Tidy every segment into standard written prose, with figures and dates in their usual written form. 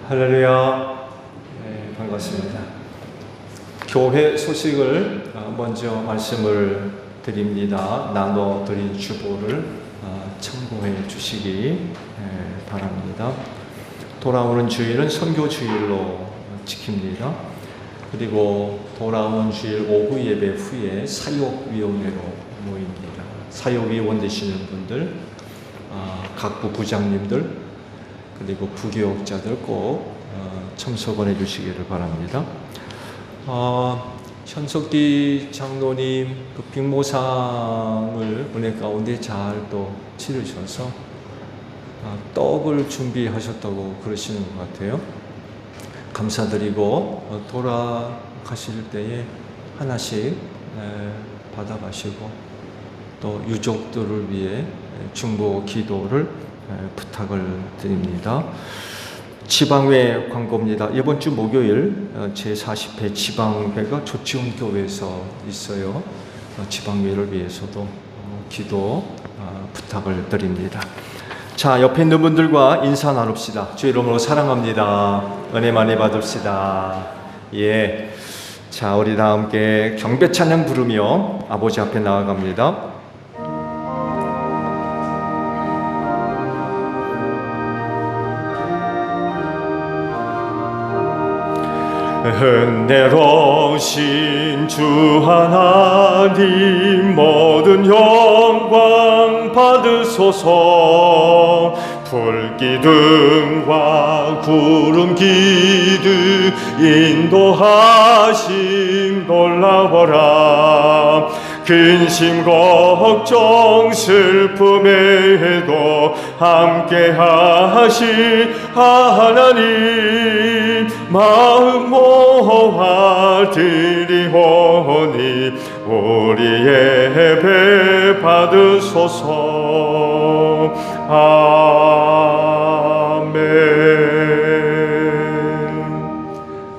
할렐루야. 네, 반갑습니다. 교회 소식을 먼저 말씀을 드립니다. 나눠드린 주보를 참고해 주시기 바랍니다. 돌아오는 주일은 선교주일로 지킵니다. 그리고 돌아온 주일 오후 예배 후에 사역위원회로 모입니다. 사역위원 되시는 분들, 각부 부장님들, 그리고 부교역자들 꼭 참석을 해주시기를 바랍니다. 현석기 장로님 그 빅모상을 은혜 가운데 잘 또 치르셔서 떡을 준비하셨다고 그러시는 것 같아요. 감사드리고 돌아가실 때에 하나씩 받아가시고 또 유족들을 위해 중보 기도를 부탁을 드립니다. 지방회 광고입니다. 이번 주 목요일 제40회 지방회가 조치원교회에서 있어요. 지방회를 위해서도 기도 부탁을 드립니다. 자, 옆에 있는 분들과 인사 나눕시다. 주 이름으로 사랑합니다. 은혜 많이 받읍시다. 예. 자, 우리 다 함께 경배 찬양 부르며 아버지 앞에 나아갑니다. 은혜로우신 주 하나님 모든 영광 받으소서. 불기둥과 구름기둥 인도하심 놀라워라. 근심 걱정 슬픔에도 함께하신 하나님 마음 모아 드리오니 우리 예배 받으소서. 아멘.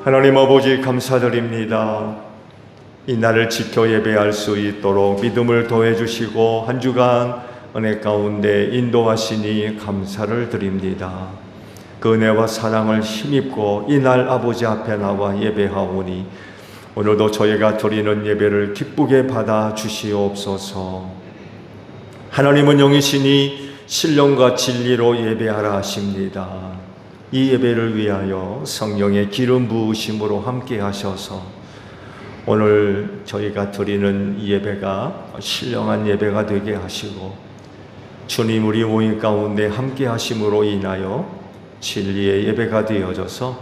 하나님 아버지 감사드립니다. 이 날을 지켜 예배할 수 있도록 믿음을 더해 주시고 한 주간 은혜 가운데 인도하시니 감사를 드립니다. 그 은혜와 사랑을 힘입고 이 날 아버지 앞에 나와 예배하오니 오늘도 저희가 드리는 예배를 기쁘게 받아 주시옵소서. 하나님은 영이시니 신령과 진리로 예배하라 하십니다. 이 예배를 위하여 성령의 기름 부으심으로 함께 하셔서 오늘 저희가 드리는 이 예배가 신령한 예배가 되게 하시고 주님 우리 모임 가운데 함께 하심으로 인하여 진리의 예배가 되어져서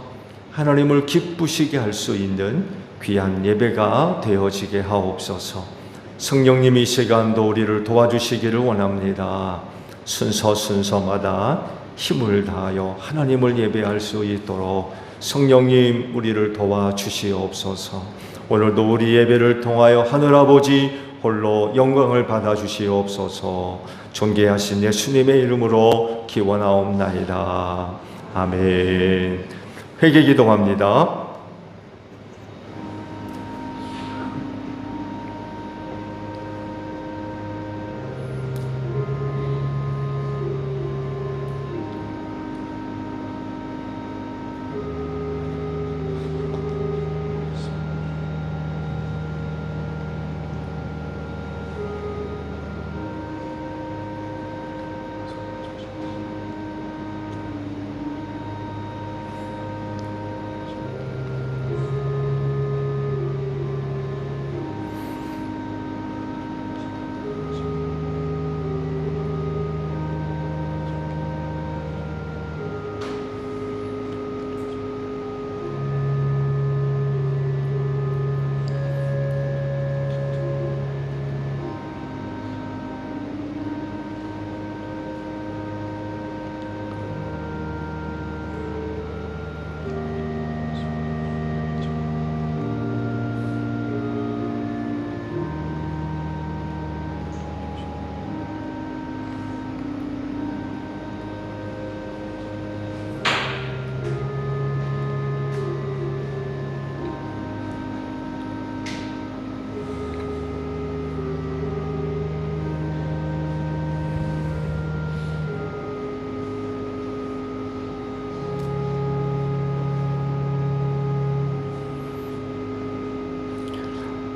하나님을 기쁘시게 할 수 있는 귀한 예배가 되어지게 하옵소서. 성령님이 이 시간도 우리를 도와주시기를 원합니다. 순서마다 힘을 다하여 하나님을 예배할 수 있도록 성령님 우리를 도와주시옵소서. 오늘도 우리 예배를 통하여 하늘아버지 홀로 영광을 받아주시옵소서. 존귀하신 예수님의 이름으로 기원하옵나이다. 아멘. 회개 기도합니다.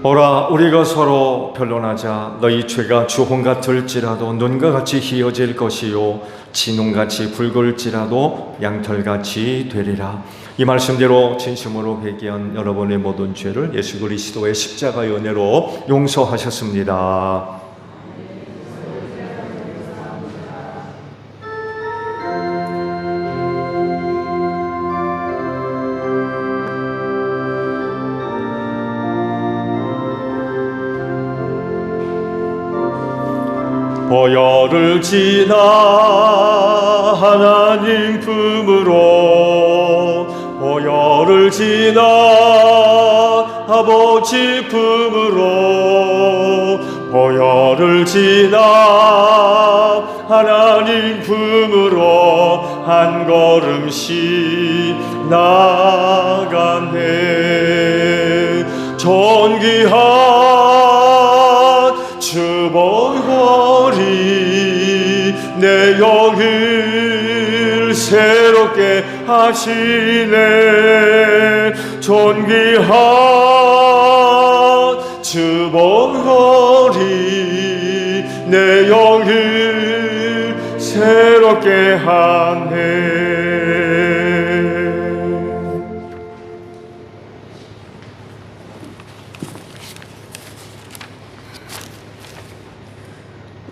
오라 우리가 서로 변론하자. 너희 죄가 주홍 같을지라도 눈과 같이 희어질 것이요 진홍같이 붉을지라도 양털같이 되리라. 이 말씀대로 진심으로 회개한 여러분의 모든 죄를 예수 그리스도의 십자가의 은혜로 용서하셨습니다. 보혈을 지나 하나님 품으로 보혈을 지나 아버지 품으로 보혈을 지나 하나님 품으로 한 걸음씩 나가네. 존귀한 주보혈이 내 영을 새롭게 하시네. 존귀한 주보혈이 내 영을 새롭게 하네.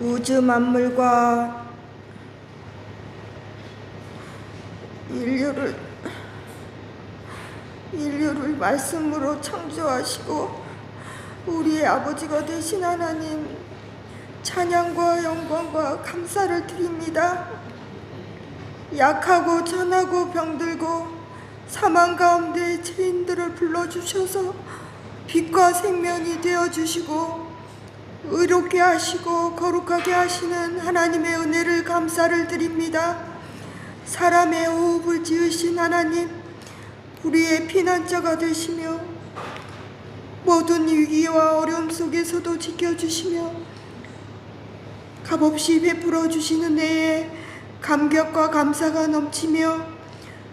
우주 만물과 인류를 말씀으로 창조하시고 우리의 아버지가 되신 하나님, 찬양과 영광과 감사를 드립니다. 약하고 전하고 병들고 사망 가운데 죄인들을 불러주셔서 빛과 생명이 되어주시고 의롭게 하시고 거룩하게 하시는 하나님의 은혜를 감사를 드립니다. 사람의 호흡을 지으신 하나님, 우리의 피난처가 되시며 모든 위기와 어려움 속에서도 지켜주시며 값없이 베풀어 주시는 애에 감격과 감사가 넘치며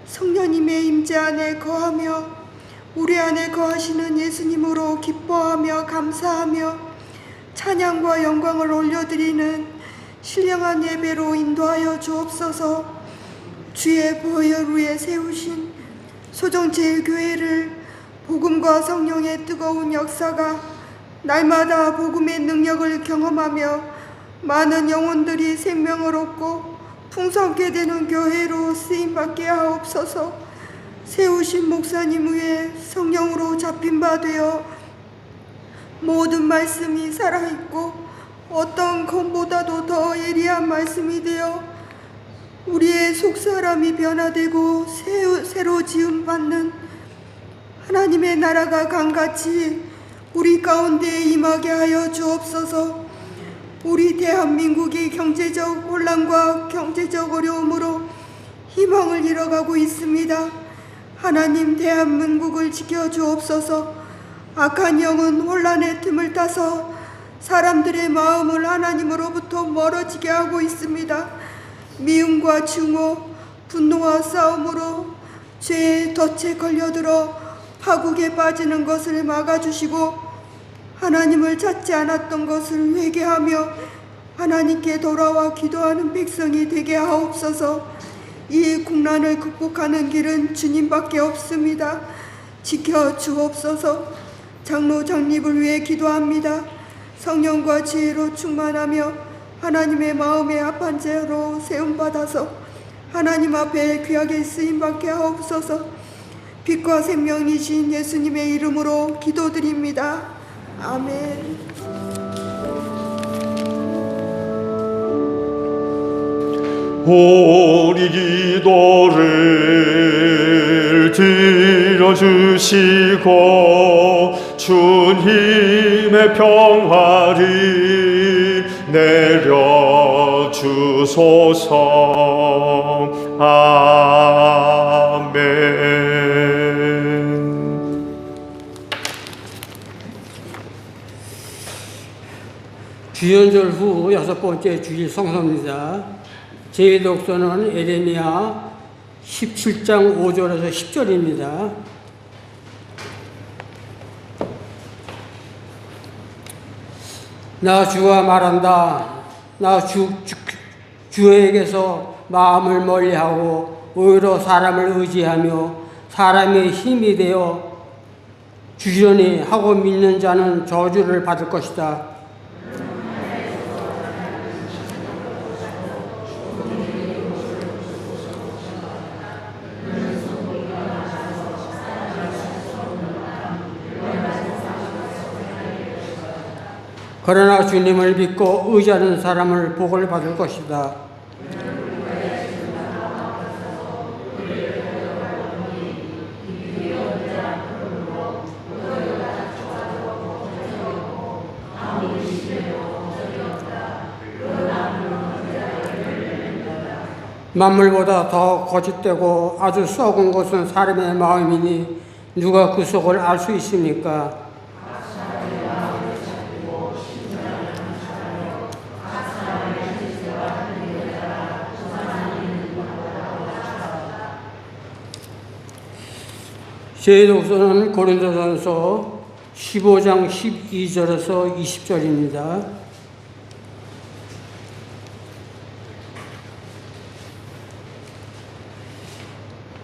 성령님의 임재 안에 거하며 우리 안에 거하시는 예수님으로 기뻐하며 감사하며 찬양과 영광을 올려드리는 신령한 예배로 인도하여 주옵소서. 주의 보혈 위에 세우신 소정제일교회를 복음과 성령의 뜨거운 역사가 날마다 복음의 능력을 경험하며 많은 영혼들이 생명을 얻고 풍성케 되는 교회로 쓰임받게 하옵소서. 세우신 목사님 위에 성령으로 잡힌 바 되어 모든 말씀이 살아있고 어떤 것보다도 더 예리한 말씀이 되어 우리의 속사람이 변화되고 새로 지음받는 하나님의 나라가 강같이 우리 가운데 임하게 하여 주옵소서. 우리 대한민국이 경제적 혼란과 경제적 어려움으로 희망을 잃어가고 있습니다. 하나님, 대한민국을 지켜주옵소서. 악한 영은 혼란의 틈을 타서 사람들의 마음을 하나님으로부터 멀어지게 하고 있습니다. 미움과 증오, 분노와 싸움으로 죄의 덫에 걸려들어 파국에 빠지는 것을 막아주시고 하나님을 찾지 않았던 것을 회개하며 하나님께 돌아와 기도하는 백성이 되게 하옵소서. 이 국난을 극복하는 길은 주님밖에 없습니다. 지켜주옵소서. 장로 장립을 위해 기도합니다. 성령과 지혜로 충만하며 하나님의 마음의 합한 자로 세움받아서 하나님 앞에 귀하게 쓰임받게 하옵소서. 빛과 생명이신 예수님의 이름으로 기도드립니다. 아멘. 우리 기도를 들어주시고 주님의 평화를 내려주소서. 아멘. 주연절 후 6번째 주일 성서입니다. 제 독서는 에레미야 17장 5절에서 10절입니다. 나 주가 말한다. 나 주에게서 마음을 멀리하고 오히려 사람을 의지하며 사람의 힘이 되어 주시려니 하고 믿는 자는 저주를 받을 것이다. 그러나 주님을 믿고 의지하는 사람을 복을 받을 것이다. 만물보다 더 거짓되고 아주 썩은 것은 사람의 마음이니 누가 그 속을 알 수 있습니까? 제 독서는 고린도전서 15장 12절에서 20절입니다.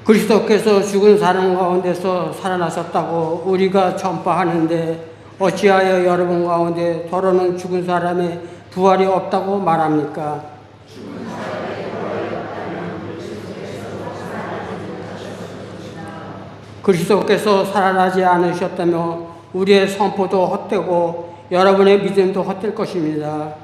그리스도께서 죽은 사람 가운데서 살아나셨다고 우리가 전파하는데 어찌하여 여러분 가운데 더러는 죽은 사람의 부활이 없다고 말합니까? 그리스도께서 살아나지 않으셨다며 우리의 선포도 헛되고 여러분의 믿음도 헛될 것입니다.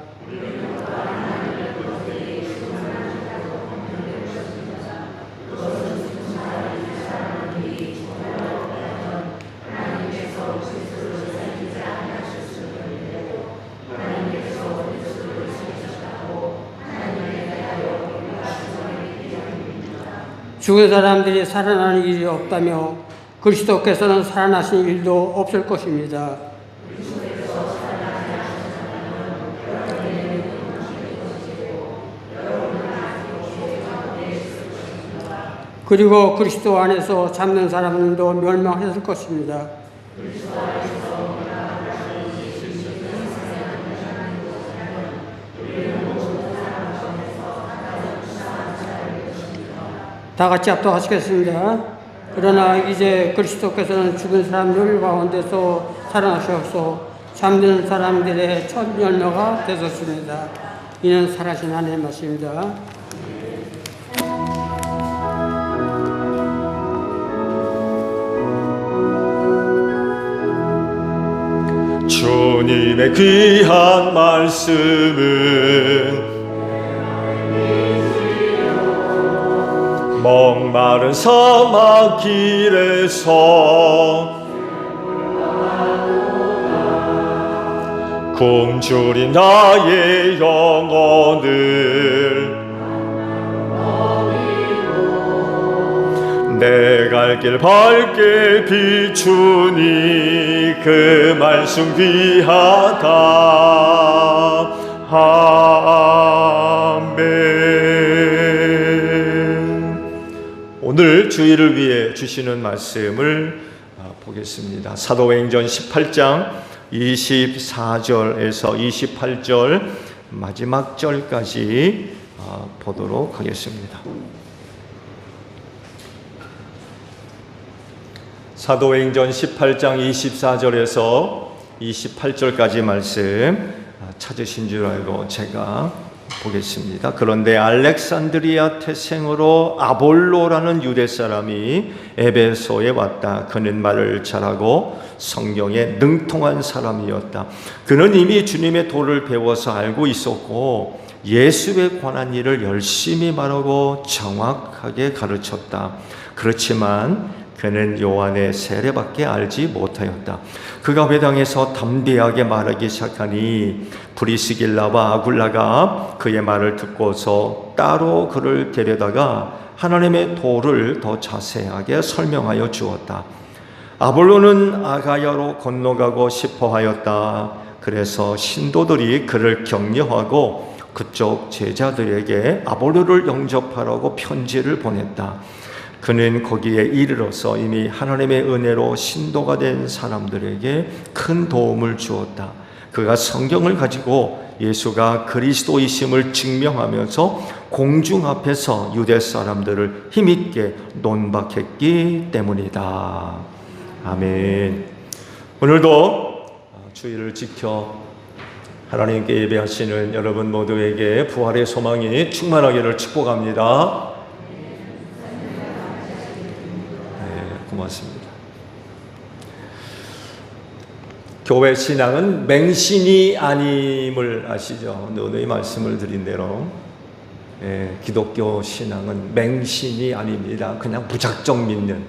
죽은 사람들이 살아나는 일이 없다며 그리스도께서는 살아나신 일도 없을 것입니다. 그리고 그리스도 안에서 잠든 사람들도 멸망했을 것입니다. 다 같이 합독하시겠습니다. 그러나 이제 그리스도께서는 죽은 사람들 가운데서 살아나셔서 잠든 사람들의 첫 열매가 되셨습니다. 이는 살아신 하나님의 말씀입니다. 주님의 귀한 말씀은 목마른 사막 길에서 굶주린 나의 영혼을 내 갈 길 밝게 비추니 그 말씀 귀하다. 아멘. 오늘 주일을 위해 주시는 말씀을 보겠습니다. 사도행전 18장 24절에서 28절 마지막 절까지 보도록 하겠습니다. 사도행전 18장 24절에서 28절까지 말씀 찾으신 줄 알고 제가 보겠습니다. 그런데 알렉산드리아 태생으로 아볼로라는 유대 사람이 에베소에 왔다. 그는 말을 잘하고 성경에 능통한 사람이었다. 그는 이미 주님의 도를 배워서 알고 있었고 예수에 관한 일을 열심히 말하고 정확하게 가르쳤다. 그렇지만 그는 요한의 세례밖에 알지 못하였다. 그가 회당에서 담대하게 말하기 시작하니 브리스길라와 아굴라가 그의 말을 듣고서 따로 그를 데려다가 하나님의 도를 더 자세하게 설명하여 주었다. 아볼로는 아가야로 건너가고 싶어 하였다. 그래서 신도들이 그를 격려하고 그쪽 제자들에게 아볼로를 영접하라고 편지를 보냈다. 그는 거기에 이르러서 이미 하나님의 은혜로 신도가 된 사람들에게 큰 도움을 주었다. 그가 성경을 가지고 예수가 그리스도이심을 증명하면서 공중 앞에서 유대 사람들을 힘있게 논박했기 때문이다. 아멘. 오늘도 주의를 지켜 하나님께 예배하시는 여러분 모두에게 부활의 소망이 충만하기를 축복합니다. 네, 고맙습니다. 교회 신앙은 맹신이 아님을 아시죠? 누누이 말씀을 드린 대로 기독교 신앙은 맹신이 아닙니다. 그냥 무작정 믿는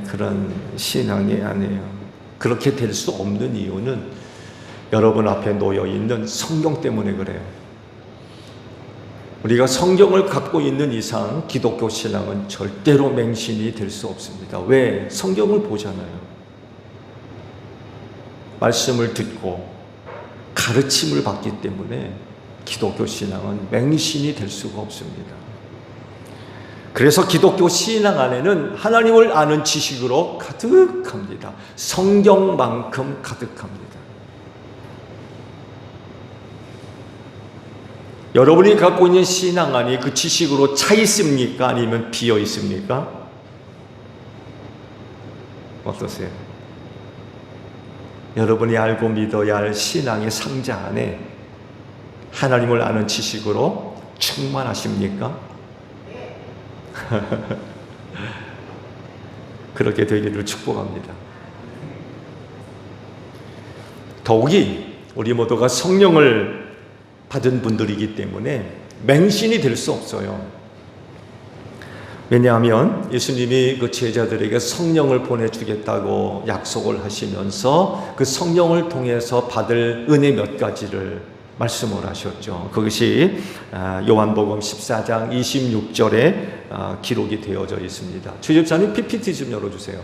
그런 신앙이 아니에요. 그렇게 될 수 없는 이유는 여러분 앞에 놓여 있는 성경 때문에 그래요. 우리가 성경을 갖고 있는 이상 기독교 신앙은 절대로 맹신이 될 수 없습니다. 왜? 성경을 보잖아요. 말씀을 듣고 가르침을 받기 때문에 기독교 신앙은 맹신이 될 수가 없습니다. 그래서 기독교 신앙 안에는 하나님을 아는 지식으로 가득합니다. 성경만큼 가득합니다. 여러분이 갖고 있는 신앙 안이 그 지식으로 차 있습니까? 아니면 비어 있습니까? 어떠세요? 여러분이 알고 믿어야 할 신앙의 상자 안에 하나님을 아는 지식으로 충만하십니까? 그렇게 되기를 축복합니다. 더욱이 우리 모두가 성령을 받은 분들이기 때문에 맹신이 될 수 없어요. 왜냐하면 예수님이 그 제자들에게 성령을 보내주겠다고 약속을 하시면서 그 성령을 통해서 받을 은혜 몇 가지를 말씀을 하셨죠. 그것이 요한복음 14장 26절에 기록이 되어져 있습니다. 주집사님 PPT 좀 열어주세요.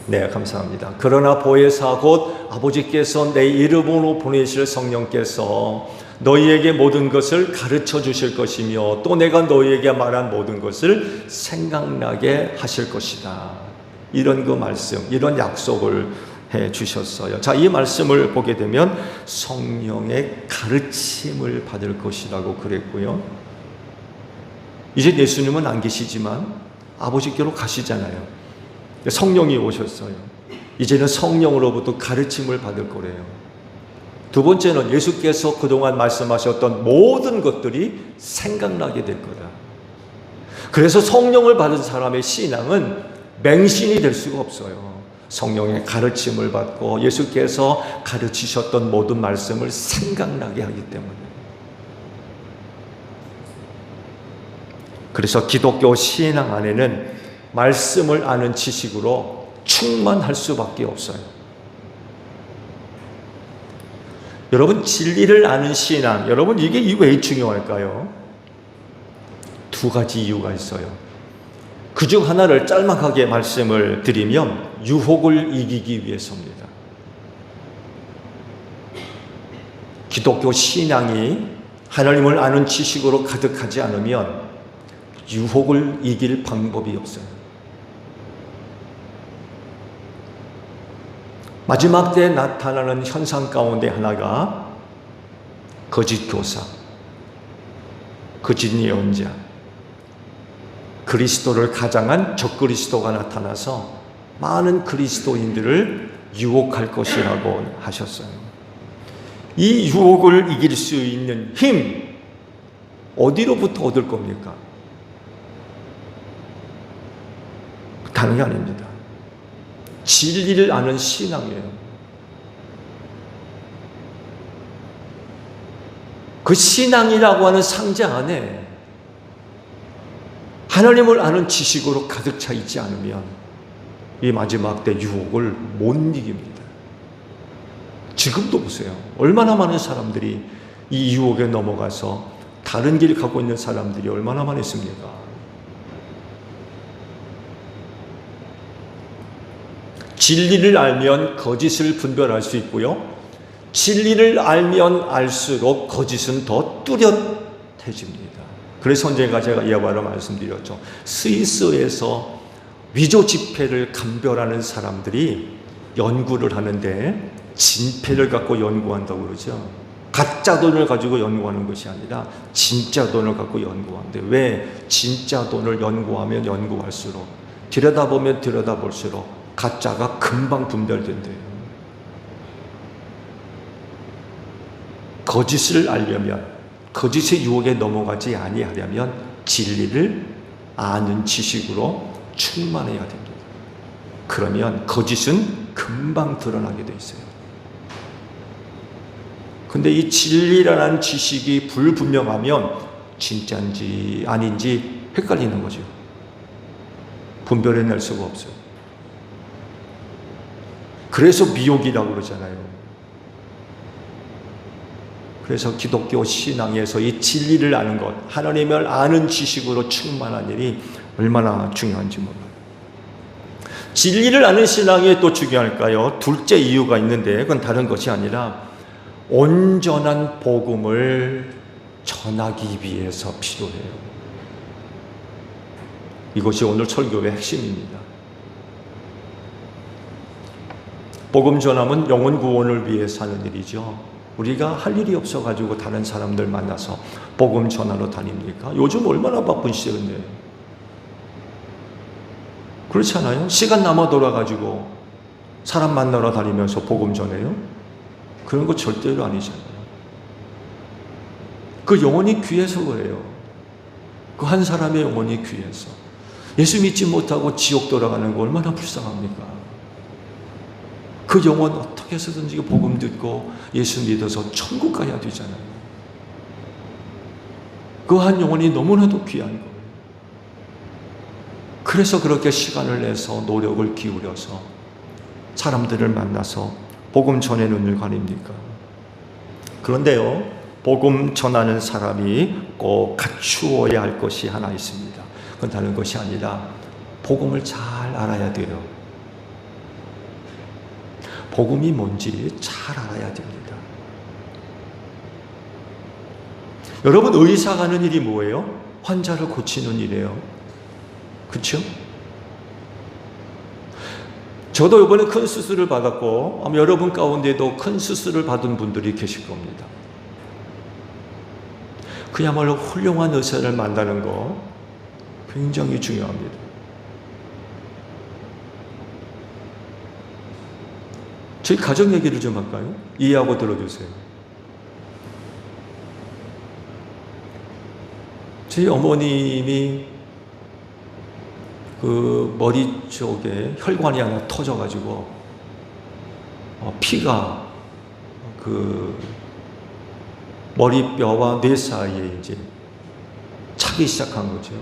네, 감사합니다. 그러나 보혜사 곧 아버지께서 내 이름으로 보내실 성령께서 너희에게 모든 것을 가르쳐 주실 것이며 또 내가 너희에게 말한 모든 것을 생각나게 하실 것이다. 이런 그 말씀, 이런 약속을 해 주셨어요. 자, 이 말씀을 보게 되면 성령의 가르침을 받을 것이라고 그랬고요. 이제 예수님은 안 계시지만 아버지께로 가시잖아요. 성령이 오셨어요. 이제는 성령으로부터 가르침을 받을 거래요. 두 번째는 예수께서 그동안 말씀하셨던 모든 것들이 생각나게 될 거다. 그래서 성령을 받은 사람의 신앙은 맹신이 될 수가 없어요. 성령의 가르침을 받고 예수께서 가르치셨던 모든 말씀을 생각나게 하기 때문에. 그래서 기독교 신앙 안에는 말씀을 아는 지식으로 충만할 수밖에 없어요. 여러분, 진리를 아는 신앙, 여러분 이게 왜 중요할까요? 두 가지 이유가 있어요. 그중 하나를 짤막하게 말씀을 드리면 유혹을 이기기 위해서입니다. 기독교 신앙이 하나님을 아는 지식으로 가득하지 않으면 유혹을 이길 방법이 없어요. 마지막 때에 나타나는 현상 가운데 하나가 거짓 교사, 거짓 예언자, 그리스도를 가장한 적그리스도가 나타나서 많은 그리스도인들을 유혹할 것이라고 하셨어요. 이 유혹을 이길 수 있는 힘, 어디로부터 얻을 겁니까? 다른 게 아닙니다. 진리를 아는 신앙이에요. 그 신앙이라고 하는 상자 안에 하나님을 아는 지식으로 가득 차 있지 않으면 이 마지막 때 유혹을 못 이깁니다. 지금도 보세요. 얼마나 많은 사람들이 이 유혹에 넘어가서 다른 길 가고 있는 사람들이 얼마나 많습니까? 진리를 알면 거짓을 분별할 수 있고요. 진리를 알면 알수록 거짓은 더 뚜렷해집니다. 그래서 제가 이와로 말씀드렸죠. 스위스에서 위조 지폐를 감별하는 사람들이 연구를 하는데 진패를 갖고 연구한다고 그러죠. 가짜 돈을 가지고 연구하는 것이 아니라 진짜 돈을 갖고 연구한대. 왜? 진짜 돈을 연구하면 연구할수록, 들여다보면 들여다볼수록 가짜가 금방 분별된대요. 거짓을 알려면, 거짓의 유혹에 넘어가지 아니하려면 진리를 아는 지식으로 충만해야 됩니다. 그러면 거짓은 금방 드러나게 돼 있어요. 근데 이 진리라는 지식이 불분명하면 진짜인지 아닌지 헷갈리는 거죠. 분별해낼 수가 없어요. 그래서 미혹이라고 그러잖아요. 그래서 기독교 신앙에서 이 진리를 아는 것, 하나님을 아는 지식으로 충만한 일이 얼마나 중요한지 몰라요. 진리를 아는 신앙이 또 중요할까요? 둘째 이유가 있는데 그건 다른 것이 아니라 온전한 복음을 전하기 위해서 필요해요. 이것이 오늘 설교의 핵심입니다. 복음 전함은 영혼 구원을 위해서 하는 일이죠. 우리가 할 일이 없어가지고 다른 사람들 만나서 복음 전하러 다닙니까? 요즘 얼마나 바쁜 시대인데. 그렇지 않아요? 시간 남아 돌아가지고 사람 만나러 다니면서 복음 전해요? 그런 거 절대로 아니잖아요. 그 영혼이 귀해서 그래요. 그 한 사람의 영혼이 귀해서. 예수 믿지 못하고 지옥 돌아가는 거 얼마나 불쌍합니까? 그 영혼 어떻게 해서든지 복음 듣고 예수 믿어서 천국 가야 되잖아요. 그 한 영혼이 너무나도 귀한 거예요. 그래서 그렇게 시간을 내서 노력을 기울여서 사람들을 만나서 복음 전해 눈을 가립니까? 그런데요, 복음 전하는 사람이 꼭 갖추어야 할 것이 하나 있습니다. 그건 다른 것이 아니라 복음을 잘 알아야 돼요. 복음이 뭔지 잘 알아야 됩니다. 여러분, 의사가 하는 일이 뭐예요? 환자를 고치는 일이에요. 그렇죠? 저도 이번에 큰 수술을 받았고 아마 여러분 가운데도 큰 수술을 받은 분들이 계실 겁니다. 그야말로 훌륭한 의사를 만나는 거 굉장히 중요합니다. 저희 가정 얘기를 좀 할까요? 이해하고 들어주세요. 저희 어머님이 그 머리 쪽에 혈관이 하나 터져가지고 피가 그 머리뼈와 뇌 사이에 이제 차기 시작한 거죠.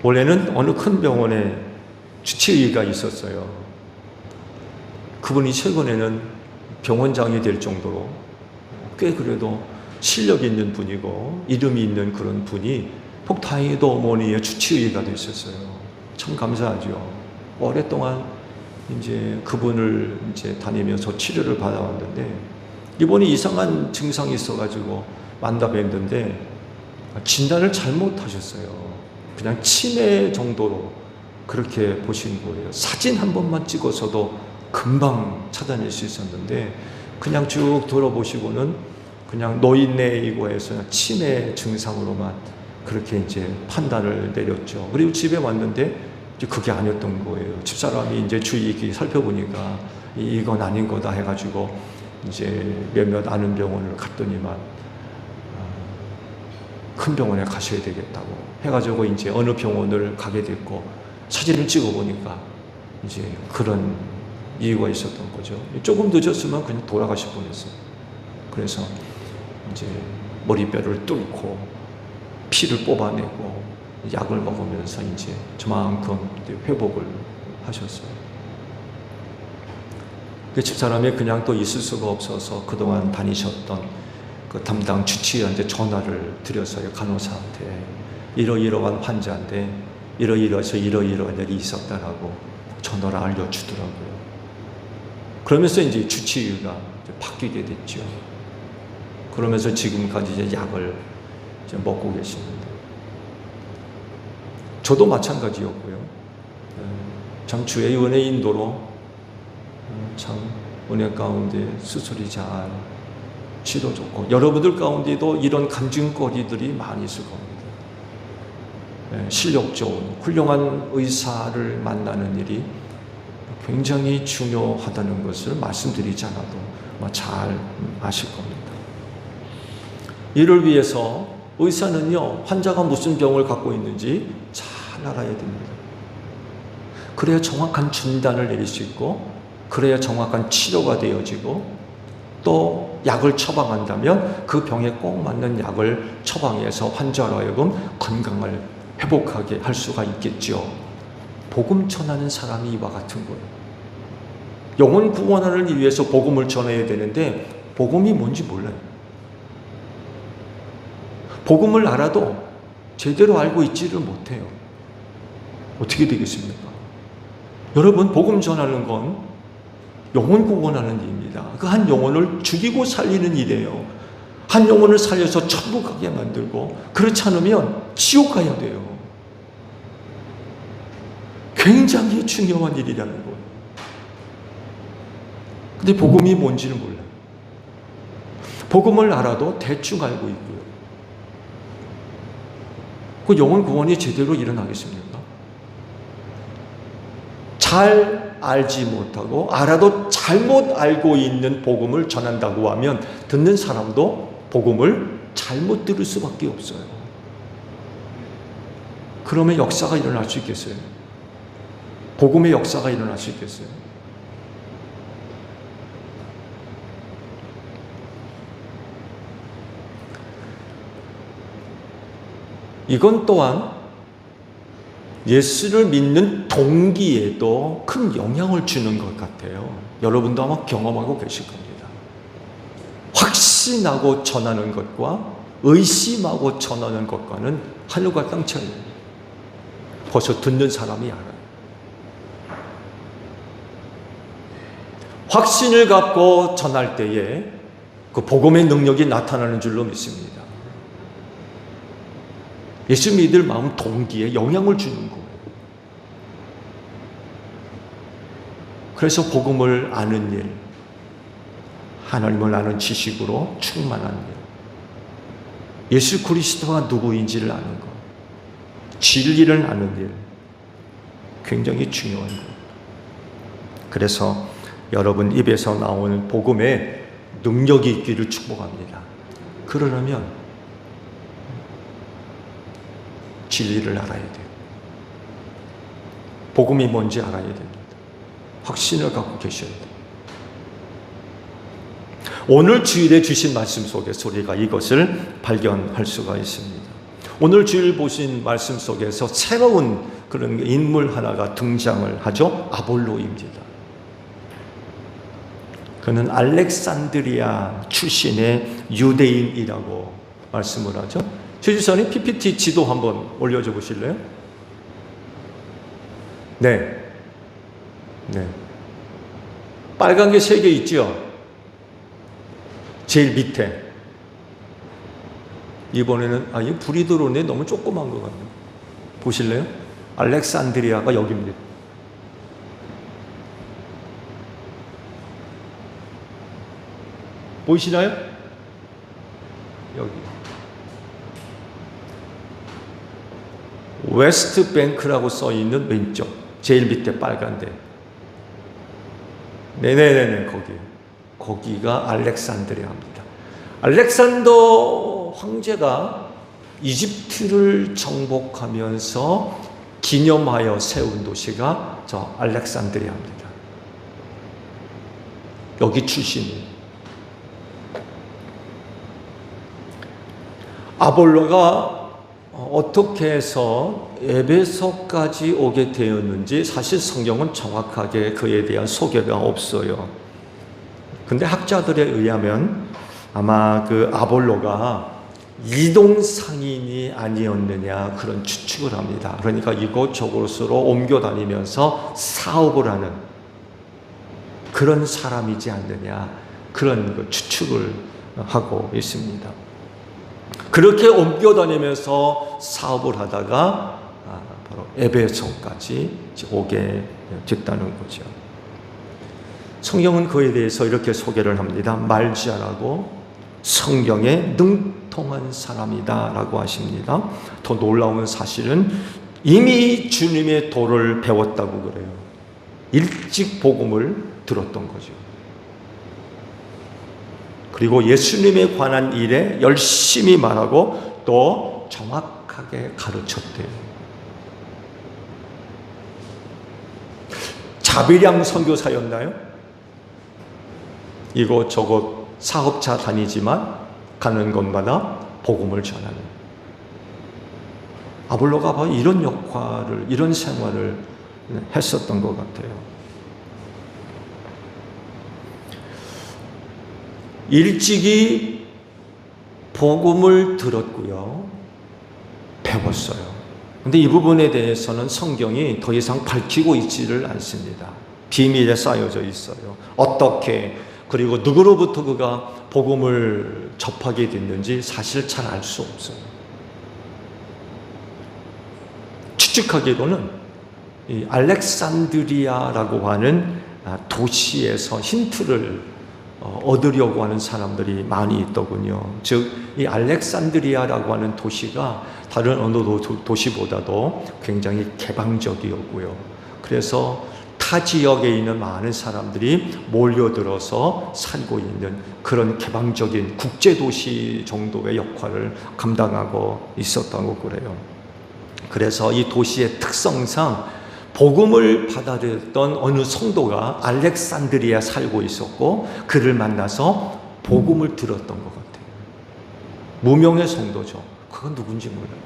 원래는 어느 큰 병원에 주치의가 있었어요. 그분이 최근에는 병원장이 될 정도로 꽤 그래도 실력 있는 분이고 이름이 있는 그런 분이 다행히도 어머니의 주치의가 되셨어요. 참 감사하죠. 오랫동안 이제 그분을 이제 다니면서 치료를 받아왔는데 이번에 이상한 증상이 있어가지고 만나 뵀는데 진단을 잘못하셨어요. 그냥 치매 정도로 그렇게 보신 거예요. 사진 한 번만 찍어서도 금방 찾아낼 수 있었는데 그냥 쭉 돌아보시고는 그냥 노인네이고 해서 치매 증상으로만 그렇게 이제 판단을 내렸죠. 그리고 집에 왔는데 이제 그게 아니었던 거예요. 집사람이 이제 주의 살펴보니까 이건 아닌 거다 해가지고 이제 몇몇 아는 병원을 갔더니만 큰 병원에 가셔야 되겠다고 해가지고 이제 어느 병원을 가게 됐고 사진을 찍어보니까 이제 그런 이유가 있었던 거죠. 조금 늦었으면 그냥 돌아가실 뻔했어요. 그래서 이제 머리뼈를 뚫고 피를 뽑아내고 약을 먹으면서 이제 저만큼 회복을 하셨어요. 그 집사람이 그냥 또 있을 수가 없어서 그동안 다니셨던 그 담당 주치의한테 전화를 드렸어요. 간호사한테 이러이러한 환자인데 이러이러해서 이러이러한 일이 있었다라고 전화를 알려주더라고요. 그러면서 이제 주치의가 이제 바뀌게 됐죠. 그러면서 지금까지 이제 약을 이제 먹고 계십니다. 저도 마찬가지였고요. 참 주의 은혜 인도로 참 은혜 가운데 수술이 잘 치러졌고, 여러분들 가운데도 이런 간증거리들이 많이 있을 겁니다. 실력 좋은 훌륭한 의사를 만나는 일이 굉장히 중요하다는 것을 말씀드리지 않아도 잘 아실 겁니다. 이를 위해서 의사는요, 환자가 무슨 병을 갖고 있는지 잘 알아야 됩니다. 그래야 정확한 진단을 내릴 수 있고, 그래야 정확한 치료가 되어지고, 또 약을 처방한다면 그 병에 꼭 맞는 약을 처방해서 환자로 하여금 건강을 회복하게 할 수가 있겠죠. 복음 전하는 사람이 이와 같은 거예요. 영혼 구원하는 위해서 복음을 전해야 되는데 복음이 뭔지 몰라요. 복음을 알아도 제대로 알고 있지를 못해요. 어떻게 되겠습니까? 여러분, 복음 전하는 건 영혼 구원하는 일입니다. 그 한 영혼을 죽이고 살리는 일이에요. 한 영혼을 살려서 천국 가게 만들고, 그렇지 않으면 지옥 가야 돼요. 굉장히 중요한 일이라는 거예요. 근데 복음이 뭔지는 몰라요. 복음을 알아도 대충 알고 있고요. 그 영혼 구원이 제대로 일어나겠습니까? 잘 알지 못하고 알아도 잘못 알고 있는 복음을 전한다고 하면 듣는 사람도 복음을 잘못 들을 수밖에 없어요. 그러면 역사가 일어날 수 있겠어요? 복음의 역사가 일어날 수 있겠어요? 이건 또한 예수를 믿는 동기에도 큰 영향을 주는 것 같아요. 여러분도 아마 경험하고 계실 겁니다. 확신하고 전하는 것과 의심하고 전하는 것과는 하늘과 땅 차이예요. 벌써 듣는 사람이 알아요. 확신을 갖고 전할 때에 그 복음의 능력이 나타나는 줄로 믿습니다. 예수 믿을 마음 동기에 영향을 주는 거예요. 그래서 복음을 아는 일, 하나님을 아는 지식으로 충만한 일, 예수 그리스도가 누구인지를 아는 것, 진리를 아는 일, 굉장히 중요한 것. 그래서 여러분 입에서 나오는 복음에 능력이 있기를 축복합니다. 그러려면 진리를 알아야 돼요. 복음이 뭔지 알아야 됩니다. 확신을 갖고 계셔야 돼요. 오늘 주일에 주신 말씀 속에서 우리가 이것을 발견할 수가 있습니다. 오늘 주일 보신 말씀 속에서 새로운 그런 인물 하나가 등장을 하죠. 아볼로입니다. 그는 알렉산드리아 출신의 유대인이라고 말씀을 하죠. 최지선이 PPT 지도 한번 올려줘 보실래요? 네. 빨간 게 3개 있죠? 제일 밑에. 이번에는, 이 불이 들어오네. 너무 조그만 것 같네요. 보실래요? 알렉산드리아가 여기입니다. 보이시나요? 여기. 웨스트 뱅크라고 써 있는 왼쪽 제일 밑에 빨간데, 네네네, 거기가 알렉산드리아입니다. 알렉산더 황제가 이집트를 정복하면서 기념하여 세운 도시가 저 알렉산드리아입니다. 여기 출신이에요. 아볼로가 어떻게 해서 에베소까지 오게 되었는지 사실 성경은 정확하게 그에 대한 소개가 없어요. 근데 학자들에 의하면 아마 그 아볼로가 이동상인이 아니었느냐 그런 추측을 합니다. 그러니까 이곳저곳으로 옮겨 다니면서 사업을 하는 그런 사람이지 않느냐 그런 추측을 하고 있습니다. 그렇게 옮겨다니면서 사업을 하다가 바로 에베소까지 오게 됐다는 거죠. 성경은 그에 대해서 이렇게 소개를 합니다. 말지하라고 성경에 능통한 사람이다 라고 하십니다. 더 놀라운 사실은 이미 주님의 도를 배웠다고 그래요. 일찍 복음을 들었던 거죠. 그리고 예수님에 관한 일에 열심히 말하고 또 정확하게 가르쳤대요. 자비량 선교사였나요? 이곳저곳 사업차 다니지만 가는 곳마다 복음을 전하는, 아볼로가 바로 이런 역할을, 이런 생활을 했었던 것 같아요. 일찍이 복음을 들었고요, 배웠어요. 근데 이 부분에 대해서는 성경이 더 이상 밝히고 있지를 않습니다. 비밀에 쌓여져 있어요. 어떻게, 그리고 누구로부터 그가 복음을 접하게 됐는지 사실 잘 알 수 없어요. 추측하기로는 이 알렉산드리아라고 하는 도시에서 힌트를 얻으려고 하는 사람들이 많이 있더군요. 즉, 이 알렉산드리아라고 하는 도시가 다른 어느 도시보다도 굉장히 개방적이었고요. 그래서 타 지역에 있는 많은 사람들이 몰려들어서 살고 있는 그런 개방적인 국제도시 정도의 역할을 감당하고 있었다고 그래요. 그래서 이 도시의 특성상 복음을 받아들였던 어느 성도가 알렉산드리아에 살고 있었고, 그를 만나서 복음을 들었던 것 같아요. 무명의 성도죠. 그건 누군지 몰라요.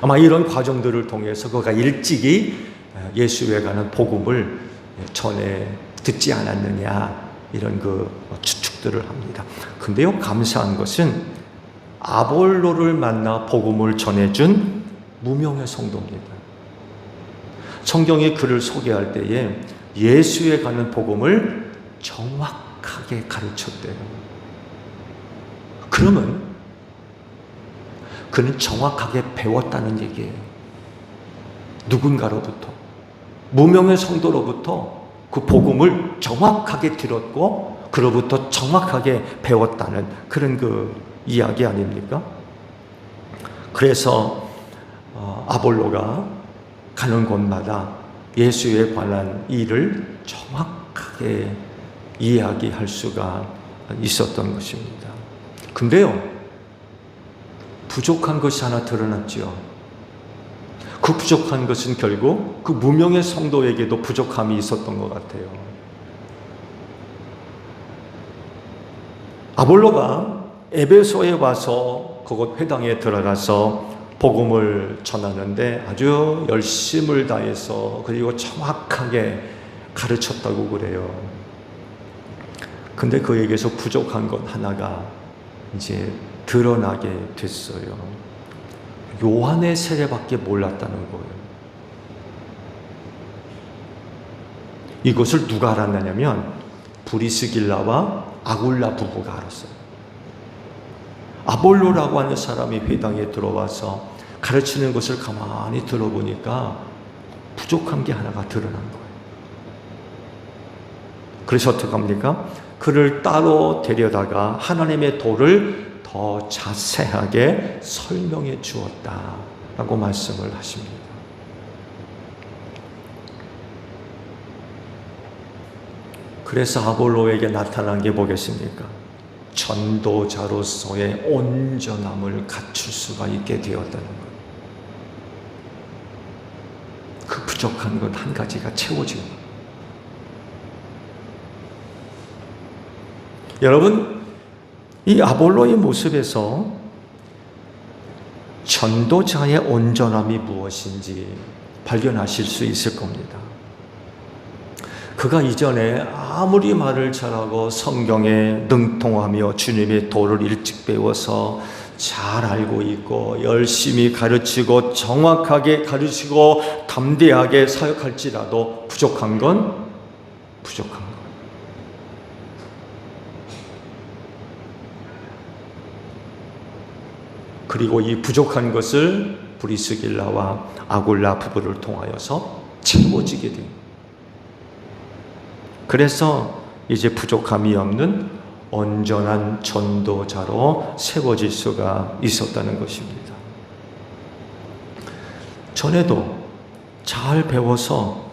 아마 이런 과정들을 통해서 그가 일찍이 예수에 관한 복음을 전에 듣지 않았느냐, 이런 그 추측들을 합니다. 근데요, 감사한 것은 아볼로를 만나 복음을 전해준 무명의 성도입니다. 성경이 그를 소개할 때에 예수에 관한 복음을 정확하게 가르쳤대요. 그러면 그는 정확하게 배웠다는 얘기예요. 누군가로부터, 무명의 성도로부터 그 복음을 정확하게 들었고 그로부터 정확하게 배웠다는 그런 그 이야기 아닙니까? 그래서 아볼로가 가는 곳마다 예수에 관한 일을 정확하게 이야기할 수가 있었던 것입니다. 근데요, 부족한 것이 하나 드러났죠. 그 부족한 것은 결국 그 무명의 성도에게도 부족함이 있었던 것 같아요. 아볼로가 에베소에 와서 그곳 회당에 들어가서 복음을 전하는데 아주 열심을 다해서, 그리고 정확하게 가르쳤다고 그래요. 근데 그에게서 부족한 것 하나가 이제 드러나게 됐어요. 요한의 세례밖에 몰랐다는 거예요. 이것을 누가 알았느냐면 브리스길라와 아굴라 부부가 알았어요. 아볼로라고 하는 사람이 회당에 들어와서 가르치는 것을 가만히 들어보니까 부족한 게 하나가 드러난 거예요. 그래서 어떻게 합니까? 그를 따로 데려다가 하나님의 도를 더 자세하게 설명해 주었다라고 말씀을 하십니다. 그래서 아볼로에게 나타난 게 뭐겠습니까? 전도자로서의 온전함을 갖출 수가 있게 되었다는 것. 그 부족한 것 한 가지가 채워진 것. 여러분, 이 아볼로의 모습에서 전도자의 온전함이 무엇인지 발견하실 수 있을 겁니다. 그가 이전에 아무리 말을 잘하고 성경에 능통하며 주님의 도를 일찍 배워서 잘 알고 있고 열심히 가르치고 정확하게 가르치고 담대하게 사역할지라도 부족한 건 부족한 것. 그리고 이 부족한 것을 브리스길라와 아굴라 부부를 통하여서 채워지게 됩니다. 그래서 이제 부족함이 없는 온전한 전도자로 세워질 수가 있었다는 것입니다. 전에도 잘 배워서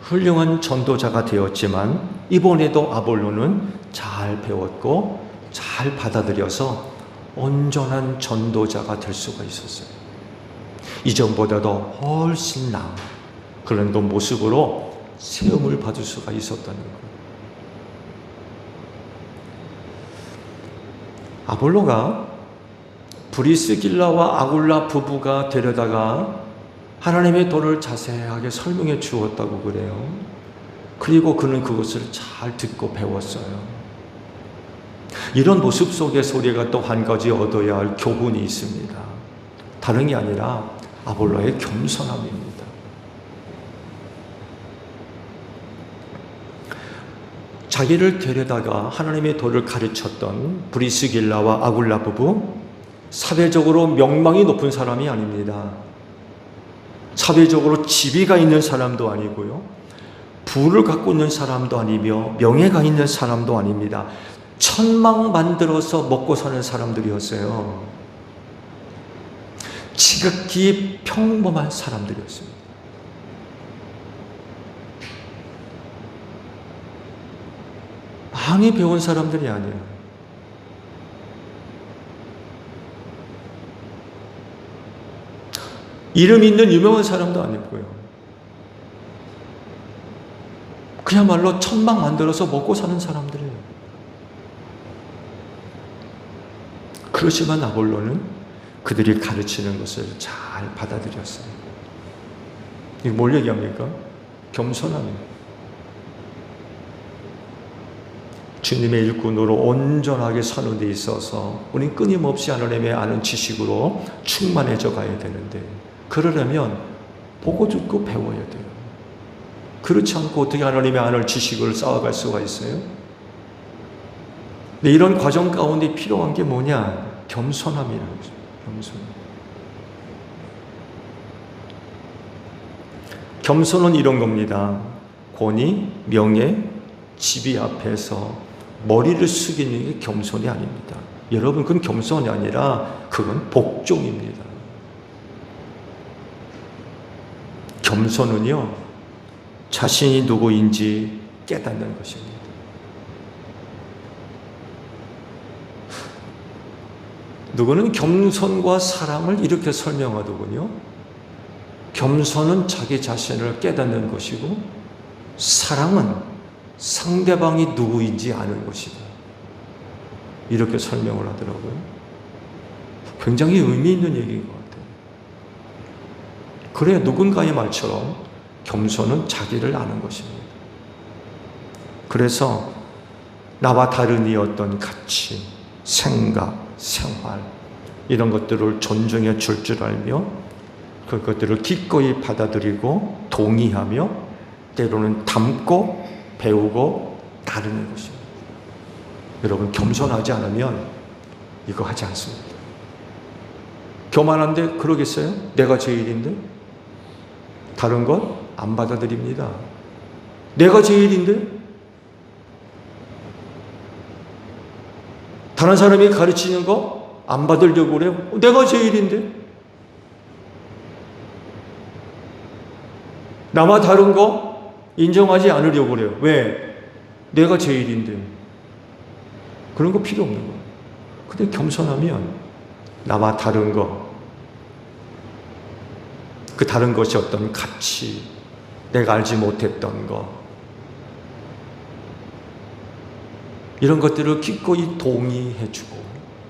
훌륭한 전도자가 되었지만 이번에도 아볼로는 잘 배웠고 잘 받아들여서 온전한 전도자가 될 수가 있었어요. 이전보다도 훨씬 나은 그런 그 모습으로 세움을 받을 수가 있었다는 거예요. 아볼로가 브리스길라와 아굴라 부부가 데려다가 하나님의 도를 자세하게 설명해 주었다고 그래요. 그리고 그는 그것을 잘 듣고 배웠어요. 이런 모습 속에서 우리가 또 한 가지 얻어야 할 교훈이 있습니다. 다른 게 아니라 아볼로의 겸손함입니다. 자기를 데려다가 하나님의 도를 가르쳤던 브리스길라와 아굴라 부부, 사회적으로 명망이 높은 사람이 아닙니다. 사회적으로 지위가 있는 사람도 아니고요, 부를 갖고 있는 사람도 아니며 명예가 있는 사람도 아닙니다. 천막 만들어서 먹고 사는 사람들이었어요. 지극히 평범한 사람들이었습니다. 많이 배운 사람들이 아니에요. 이름 있는 유명한 사람도 아니고요. 그야말로 천막 만들어서 먹고 사는 사람들이에요. 그렇지만 아볼로는 그들이 가르치는 것을 잘 받아들였어요. 이게 뭘 얘기합니까? 겸손함이에요. 주님의 일꾼으로 온전하게 사는 데 있어서 우리는 끊임없이 하나님의 아는 지식으로 충만해져 가야 되는데, 그러려면 보고 듣고 배워야 돼요. 그렇지 않고 어떻게 하나님의 아는 지식을 쌓아갈 수가 있어요? 근데 이런 과정 가운데 필요한 게 뭐냐? 겸손함이라는 거죠. 겸손은 이런 겁니다. 권위, 명예, 지위 앞에서 머리를 숙이는 게 겸손이 아닙니다. 여러분, 그건 겸손이 아니라 그건 복종입니다. 겸손은요, 자신이 누구인지 깨닫는 것입니다. 누구는 겸손과 사랑을 이렇게 설명하더군요. 겸손은 자기 자신을 깨닫는 것이고, 사랑은 상대방이 누구인지 아는 것이다. 이렇게 설명을 하더라고요. 굉장히 의미 있는 얘기인 것 같아요. 그래, 누군가의 말처럼 겸손은 자기를 아는 것입니다. 그래서 나와 다른 이 어떤 가치, 생각, 생활, 이런 것들을 존중해 줄 줄 알며 그것들을 기꺼이 받아들이고 동의하며 때로는 담고 배우고 따르는 것입니다. 여러분, 겸손하지 않으면 이거 하지 않습니다. 교만한데 그러겠어요? 내가 제일인데? 다른 것 안 받아들입니다. 내가 제일인데? 다른 사람이 가르치는 거 안 받으려고 그래요? 내가 제일인데? 나와 다른 거 인정하지 않으려고 그래요. 왜? 내가 제일인데. 그런 거 필요 없는 거예요. 근데 겸손하면 나와 다른 거, 그 다른 것이 어떤 가치, 내가 알지 못했던 거, 이런 것들을 기꺼이 동의해주고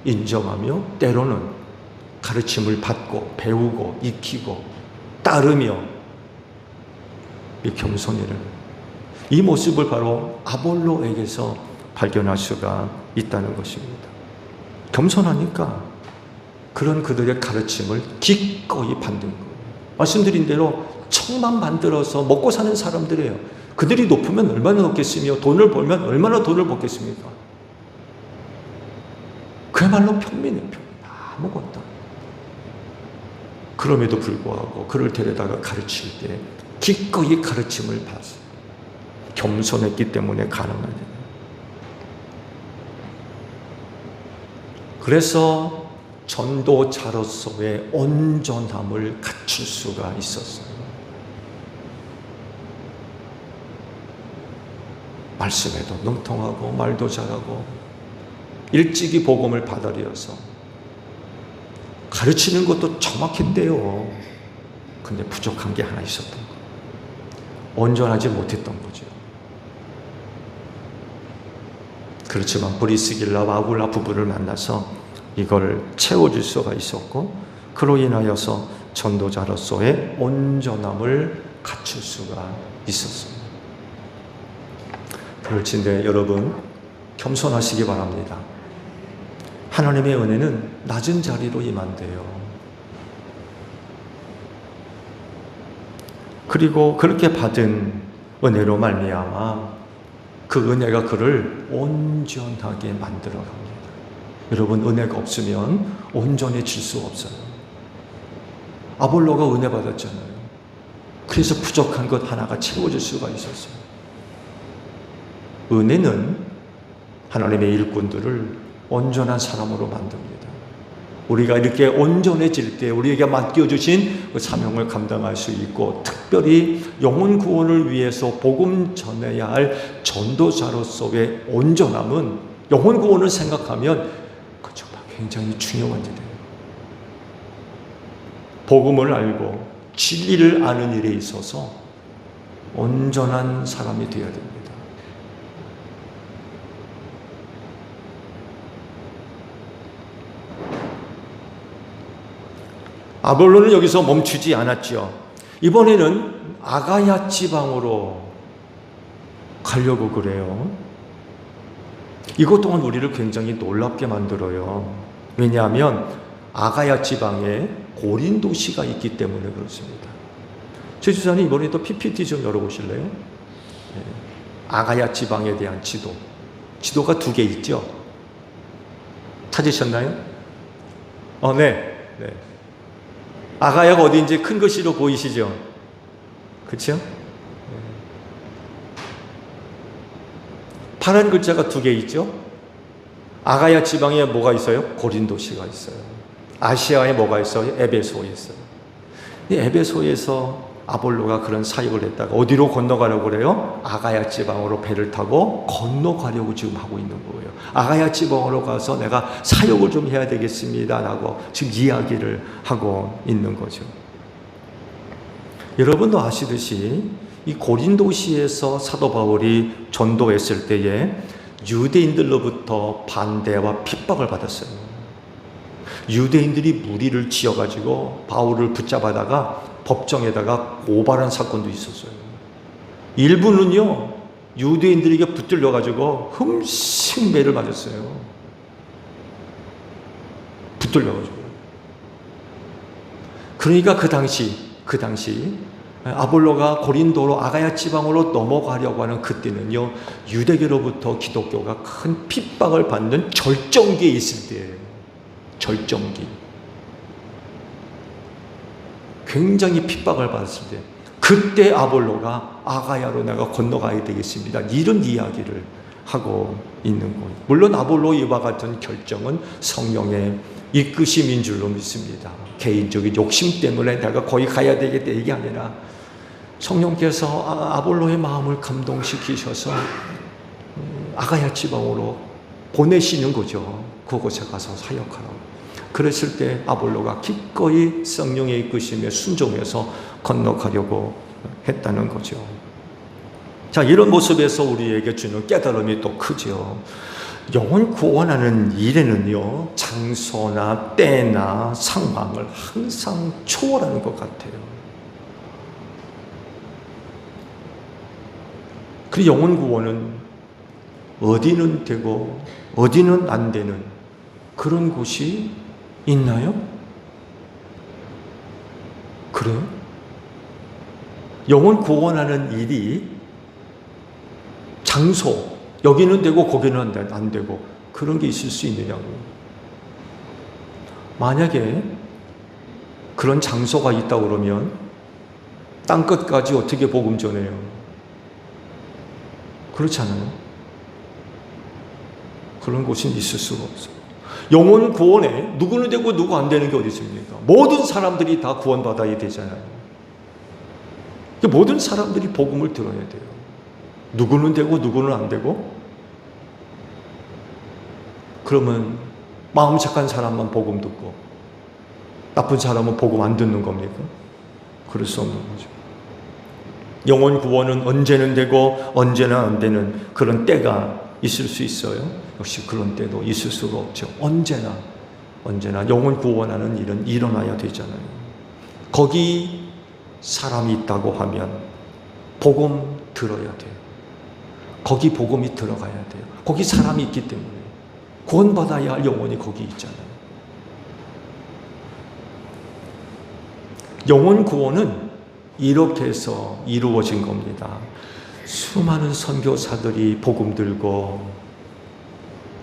인정하며 때로는 가르침을 받고 배우고 익히고 따르며, 이 겸손이라는 이 모습을 바로 아볼로에게서 발견할 수가 있다는 것입니다. 겸손하니까 그런 그들의 가르침을 기꺼이 받는 거예요. 말씀드린 대로 청만 만들어서 먹고 사는 사람들이에요. 그들이 높으면 얼마나 높겠으며 돈을 벌면 얼마나 돈을 벌겠습니까? 그야말로 평민이에요. 아무것도. 그럼에도 불구하고 그를 데려다가 가르칠 때 기꺼이 가르침을 받았어요. 겸손했기 때문에 가능한 일이에요. 그래서 전도자로서의 온전함을 갖출 수가 있었어요. 말씀에도 능통하고 말도 잘하고 일찍이 복음을 받아들여서 가르치는 것도 정확했대요. 근데 부족한 게 하나 있었던 거예요. 온전하지 못했던 거죠. 그렇지만 브리스길라와 아굴라 부부를 만나서 이걸 채워줄 수가 있었고, 그로 인하여서 전도자로서의 온전함을 갖출 수가 있었습니다. 그럴진데 여러분, 겸손하시기 바랍니다. 하나님의 은혜는 낮은 자리로 임한대요. 그리고 그렇게 받은 은혜로 말미암아 그 은혜가 그를 온전하게 만들어 갑니다. 여러분, 은혜가 없으면 온전해질 수 없어요. 아볼로가 은혜 받았잖아요. 그래서 부족한 것 하나가 채워질 수가 있었어요. 은혜는 하나님의 일꾼들을 온전한 사람으로 만듭니다. 우리가 이렇게 온전해질 때 우리에게 맡겨주신 그 사명을 감당할 수 있고, 특별히 영혼 구원을 위해서 복음 전해야 할 전도자로서의 온전함은, 영혼 구원을 생각하면 그 정말 굉장히 중요한 일이에요. 복음을 알고 진리를 아는 일에 있어서 온전한 사람이 되어야 됩니다. 아볼로는 여기서 멈추지 않았죠. 이번에는 아가야 지방으로 가려고 그래요. 이것 또한 우리를 굉장히 놀랍게 만들어요. 왜냐하면 아가야 지방에 고린도시가 있기 때문에 그렇습니다. 최주사님, 이번에 또 PPT 좀 열어보실래요? 네. 아가야 지방에 대한 지도가 2개 있죠? 찾으셨나요? 네. 아가야가 어디인지 큰 글씨로 보이시죠? 그렇죠? 파란 글자가 2개 있죠? 아가야 지방에 뭐가 있어요? 고린도시가 있어요. 아시아에 뭐가 있어요? 에베소에 있어요. 이 에베소에서 아볼로가 그런 사역을 했다가 어디로 건너가려고 그래요? 아가야 지방으로 배를 타고 건너가려고 지금 하고 있는 거예요. 아가야 지방으로 가서 내가 사역을 좀 해야 되겠습니다 라고 지금 이야기를 하고 있는 거죠. 여러분도 아시듯이 이 고린도시에서 사도 바울이 전도했을 때에 유대인들로부터 반대와 핍박을 받았어요. 유대인들이 무리를 지어가지고 바울을 붙잡아다가 법정에다가 고발한 사건도 있었어요. 일부는요, 유대인들에게 붙들려가지고 흠식 매를 맞았어요. 붙들려가지고. 그러니까 그 당시 아볼로가 고린도로 아가야 지방으로 넘어가려고 하는 그때는요, 유대교로부터 기독교가 큰 핍박을 받는 절정기에 있을 때예요. 절정기. 굉장히 핍박을 받았을 때, 그때 아볼로가 아가야로 내가 건너가야 되겠습니다, 이런 이야기를 하고 있는 거예요. 물론 아볼로 이와 같은 결정은 성령의 이끄심인 줄로 믿습니다. 개인적인 욕심 때문에 내가 거기 가야 되겠다 이게 아니라 성령께서 아볼로의 마음을 감동시키셔서 아가야 지방으로 보내시는 거죠. 그곳에 가서 사역하라고. 그랬을 때 아볼로가 기꺼이 성령의 이끄심에 순종해서 건너가려고 했다는 거죠. 자, 이런 모습에서 우리에게 주는 깨달음이 또 크죠. 영혼 구원하는 일에는요, 장소나 때나 상황을 항상 초월하는 것 같아요. 그리고 영혼 구원은 어디는 되고 어디는 안 되는 그런 곳이 있나요? 그래요? 영혼 구원하는 일이 장소, 여기는 되고 거기는 안 되고 그런 게 있을 수 있느냐고요. 만약에 그런 장소가 있다고 그러면 땅끝까지 어떻게 복음 전해요? 그렇지 않아요? 그런 곳은 있을 수가 없어요. 영혼 구원에 누구는 되고 누구 안 되는 게 어디 있습니까? 모든 사람들이 다 구원받아야 되잖아요. 모든 사람들이 복음을 들어야 돼요. 누구는 되고 누구는 안 되고, 그러면 마음 착한 사람만 복음 듣고 나쁜 사람은 복음 안 듣는 겁니까? 그럴 수 없는 거죠. 영혼 구원은 언제는 되고 언제나 안 되는 그런 때가 있을 수 있어요. 역시 그런 때도 있을 수가 없죠. 언제나 영혼 구원하는 일은 일어나야 되잖아요. 거기 사람이 있다고 하면 복음 들어야 돼요. 거기 복음이 들어가야 돼요. 거기 사람이 있기 때문에 구원받아야 할 영혼이 거기 있잖아요. 영혼 구원은 이렇게 해서 이루어진 겁니다. 수많은 선교사들이 복음 들고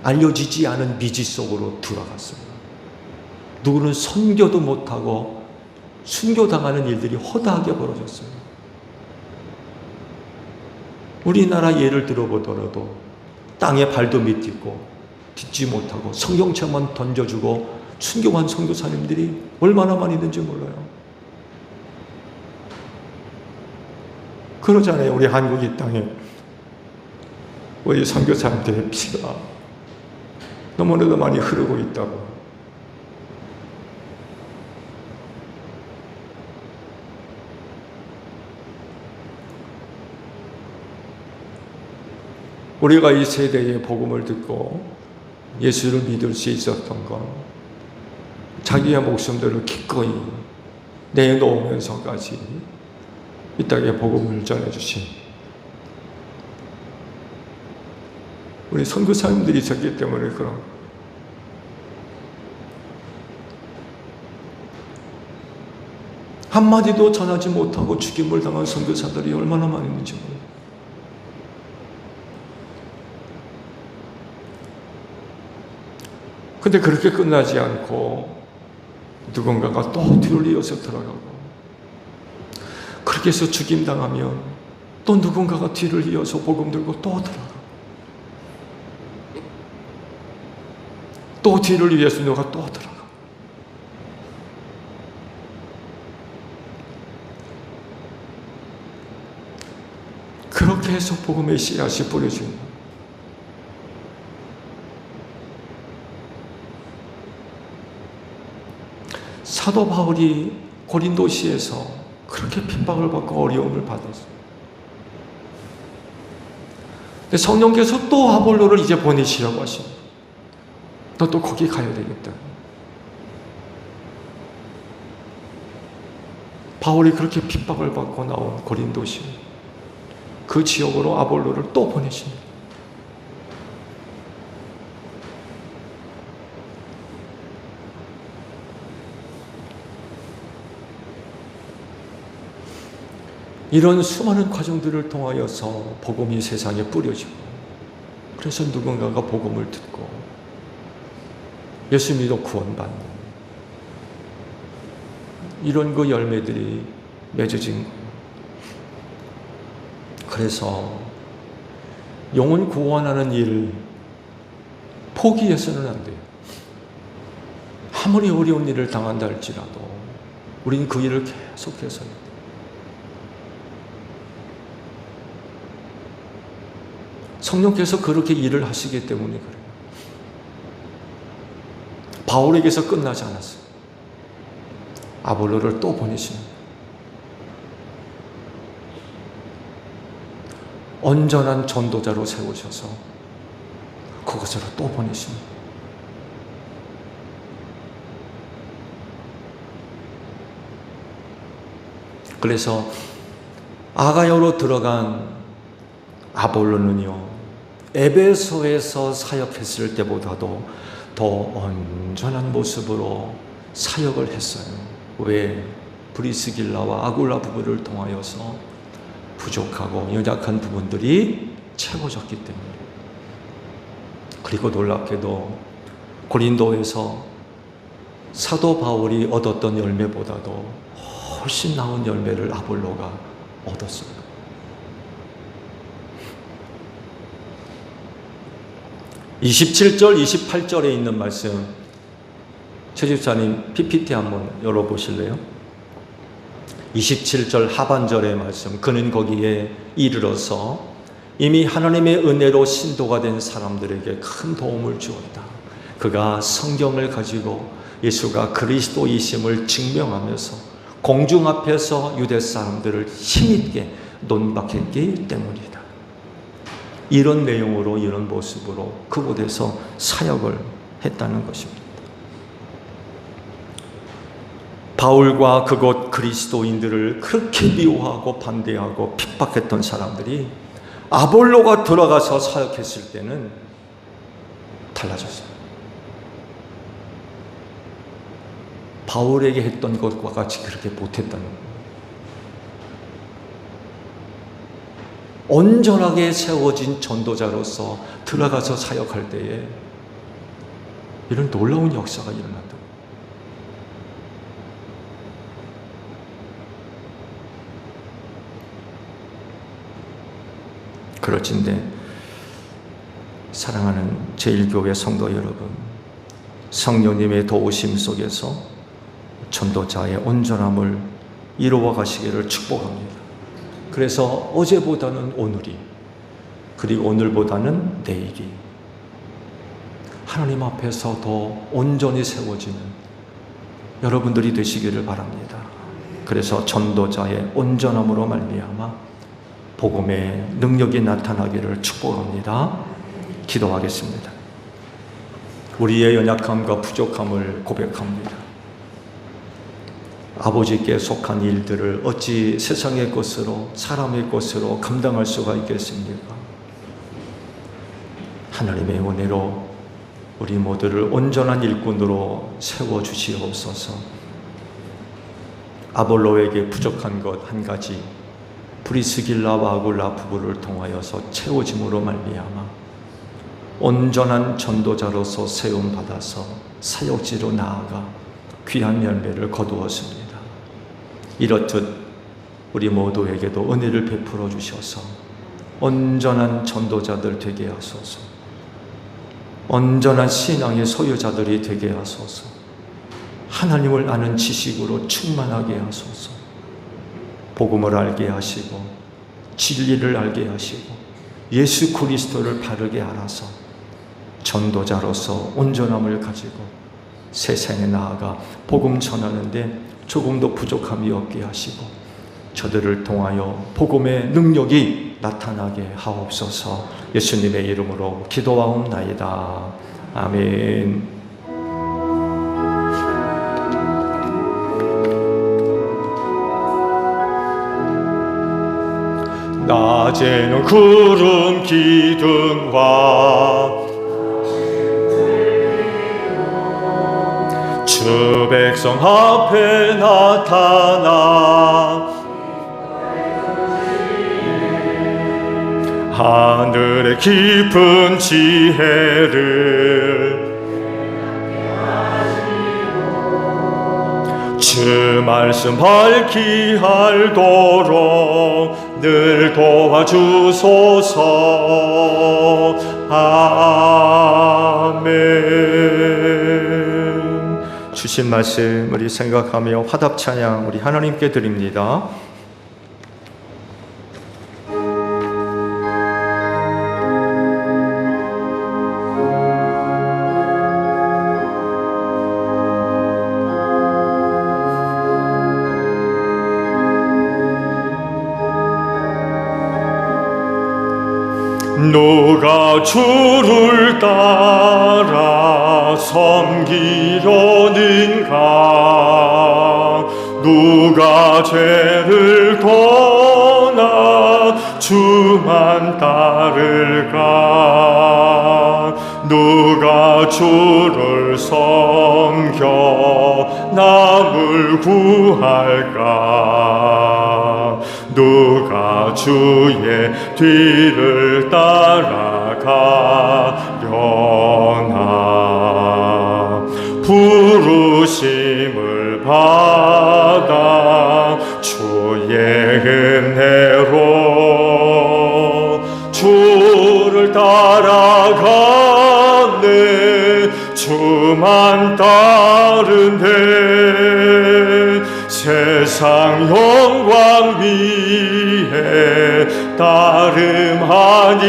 알려지지 않은 미지 속으로 들어갔어요. 누구는 선교도 못하고 순교당하는 일들이 허다하게 벌어졌어요. 우리나라 예를 들어보더라도 땅에 발도 밑딛고 딛지 못하고 성경책만 던져주고 순교한 선교사님들이 얼마나 많이 있는지 몰라요. 그러잖아요. 우리 한국 이 땅에 우리 선교사님들의 피가 너무나도 많이 흐르고 있다고. 우리가 이 세대의 복음을 듣고 예수를 믿을 수 있었던 건 자기의 목숨들을 기꺼이 내놓으면서까지 이 땅에 복음을 전해주신 우리 선교사님들이 있었기 때문에 그런, 한마디도 전하지 못하고 죽임을 당한 선교사들이 얼마나 많이 있는지 몰라요. 근데 그렇게 끝나지 않고 누군가가 또 뒤를 이어서 들어가고, 그렇게 해서 죽임당하면 또 누군가가 뒤를 이어서 복음 들고 또 들어가고, 또 뒤를 위해서 누가 또 들어가고, 그렇게 해서 복음의 씨앗이 뿌려진 거예요. 사도 바울이 고린도시에서 그렇게 핍박을 받고 어려움을 받았어요. 근데 성령께서 또 아볼로를 이제 보내시라고 하십니다. 너 또 거기 가야 되겠다. 바울이 그렇게 핍박을 받고 나온 고린도시, 그 지역으로 아볼로를 또 보내십니다. 이런 수많은 과정들을 통하여서 복음이 세상에 뿌려지고, 그래서 누군가가 복음을 듣고 예수 믿어 구원받는 이런 그 열매들이 맺어진 거예요. 그래서 영혼 구원하는 일을 포기해서는 안 돼요. 아무리 어려운 일을 당한다 할지라도 우리는 그 일을 계속해서 해야 돼요. 성령께서 그렇게 일을 하시기 때문에 그래요. 바울에게서 끝나지 않았어요. 아볼로를 또 보내십니다. 온전한 전도자로 세우셔서 그곳으로 또 보내십니다. 그래서 아가야로 들어간 아볼로는요, 에베소에서 사역했을 때보다도 더 온전한 모습으로 사역을 했어요. 왜? 브리스길라와 아굴라 부부를 통하여서 부족하고 연약한 부분들이 채워졌기 때문에. 그리고 놀랍게도 고린도에서 사도 바울이 얻었던 열매보다도 훨씬 나은 열매를 아볼로가 얻었어요. 27절, 28절에 있는 말씀, 최 집사님 PPT 한번 열어보실래요? 27절 하반절의 말씀, 그는 거기에 이르러서 이미 하나님의 은혜로 신도가 된 사람들에게 큰 도움을 주었다. 그가 성경을 가지고 예수가 그리스도이심을 증명하면서 공중 앞에서 유대 사람들을 힘있게 논박했기 때문이다. 이런 내용으로, 이런 모습으로 그곳에서 사역을 했다는 것입니다. 바울과 그곳 그리스도인들을 그렇게 미워하고 반대하고 핍박했던 사람들이 아볼로가 들어가서 사역했을 때는 달라졌어요. 바울에게 했던 것과 같이 그렇게 못했다는 거예요. 온전하게 세워진 전도자로서 들어가서 사역할 때에 이런 놀라운 역사가 일어난다. 그렇진데 사랑하는 제1교회 성도 여러분, 성령님의 도우심 속에서 전도자의 온전함을 이루어 가시기를 축복합니다. 그래서 어제보다는 오늘이, 그리고 오늘보다는 내일이 하나님 앞에서 더 온전히 세워지는 여러분들이 되시기를 바랍니다. 그래서 전도자의 온전함으로 말미암아 복음의 능력이 나타나기를 축복합니다. 기도하겠습니다. 우리의 연약함과 부족함을 고백합니다. 아버지께 속한 일들을 어찌 세상의 것으로, 사람의 것으로 감당할 수가 있겠습니까? 하나님의 은혜로 우리 모두를 온전한 일꾼으로 세워주시옵소서. 아볼로에게 부족한 것 한 가지, 브리스길라와 아굴라 부부를 통하여서 채워짐으로 말미암아 온전한 전도자로서 세움받아서 사역지로 나아가 귀한 열매를 거두었습니다. 이렇듯 우리 모두에게도 은혜를 베풀어 주셔서 온전한 전도자들 되게 하소서. 온전한 신앙의 소유자들이 되게 하소서. 하나님을 아는 지식으로 충만하게 하소서. 복음을 알게 하시고 진리를 알게 하시고 예수 그리스도를 바르게 알아서 전도자로서 온전함을 가지고 세상에 나아가 복음 전하는데 조금도 부족함이 없게 하시고 저들을 통하여 복음의 능력이 나타나게 하옵소서. 예수님의 이름으로 기도하옵나이다. 아멘. 낮에는 구름 기둥과 주 백성 앞에 나타나 하늘의 깊은 지혜를 주 말씀 밝히 알도록 늘 도와주소서. 아멘. 주신 말씀 우리 생각하며 화답 찬양 우리 하나님께 드립니다. 누가 주를 따라 섬기려는가? 누가 죄를 떠나 주만 따를까? 누가 주를 섬겨 남을 구할까? 누가 주의 뒤를 따라가려나? 부르심을 받아 주의 은혜로 주를 따라가 주만 따르네. 세상 영광 위에 따름하니요.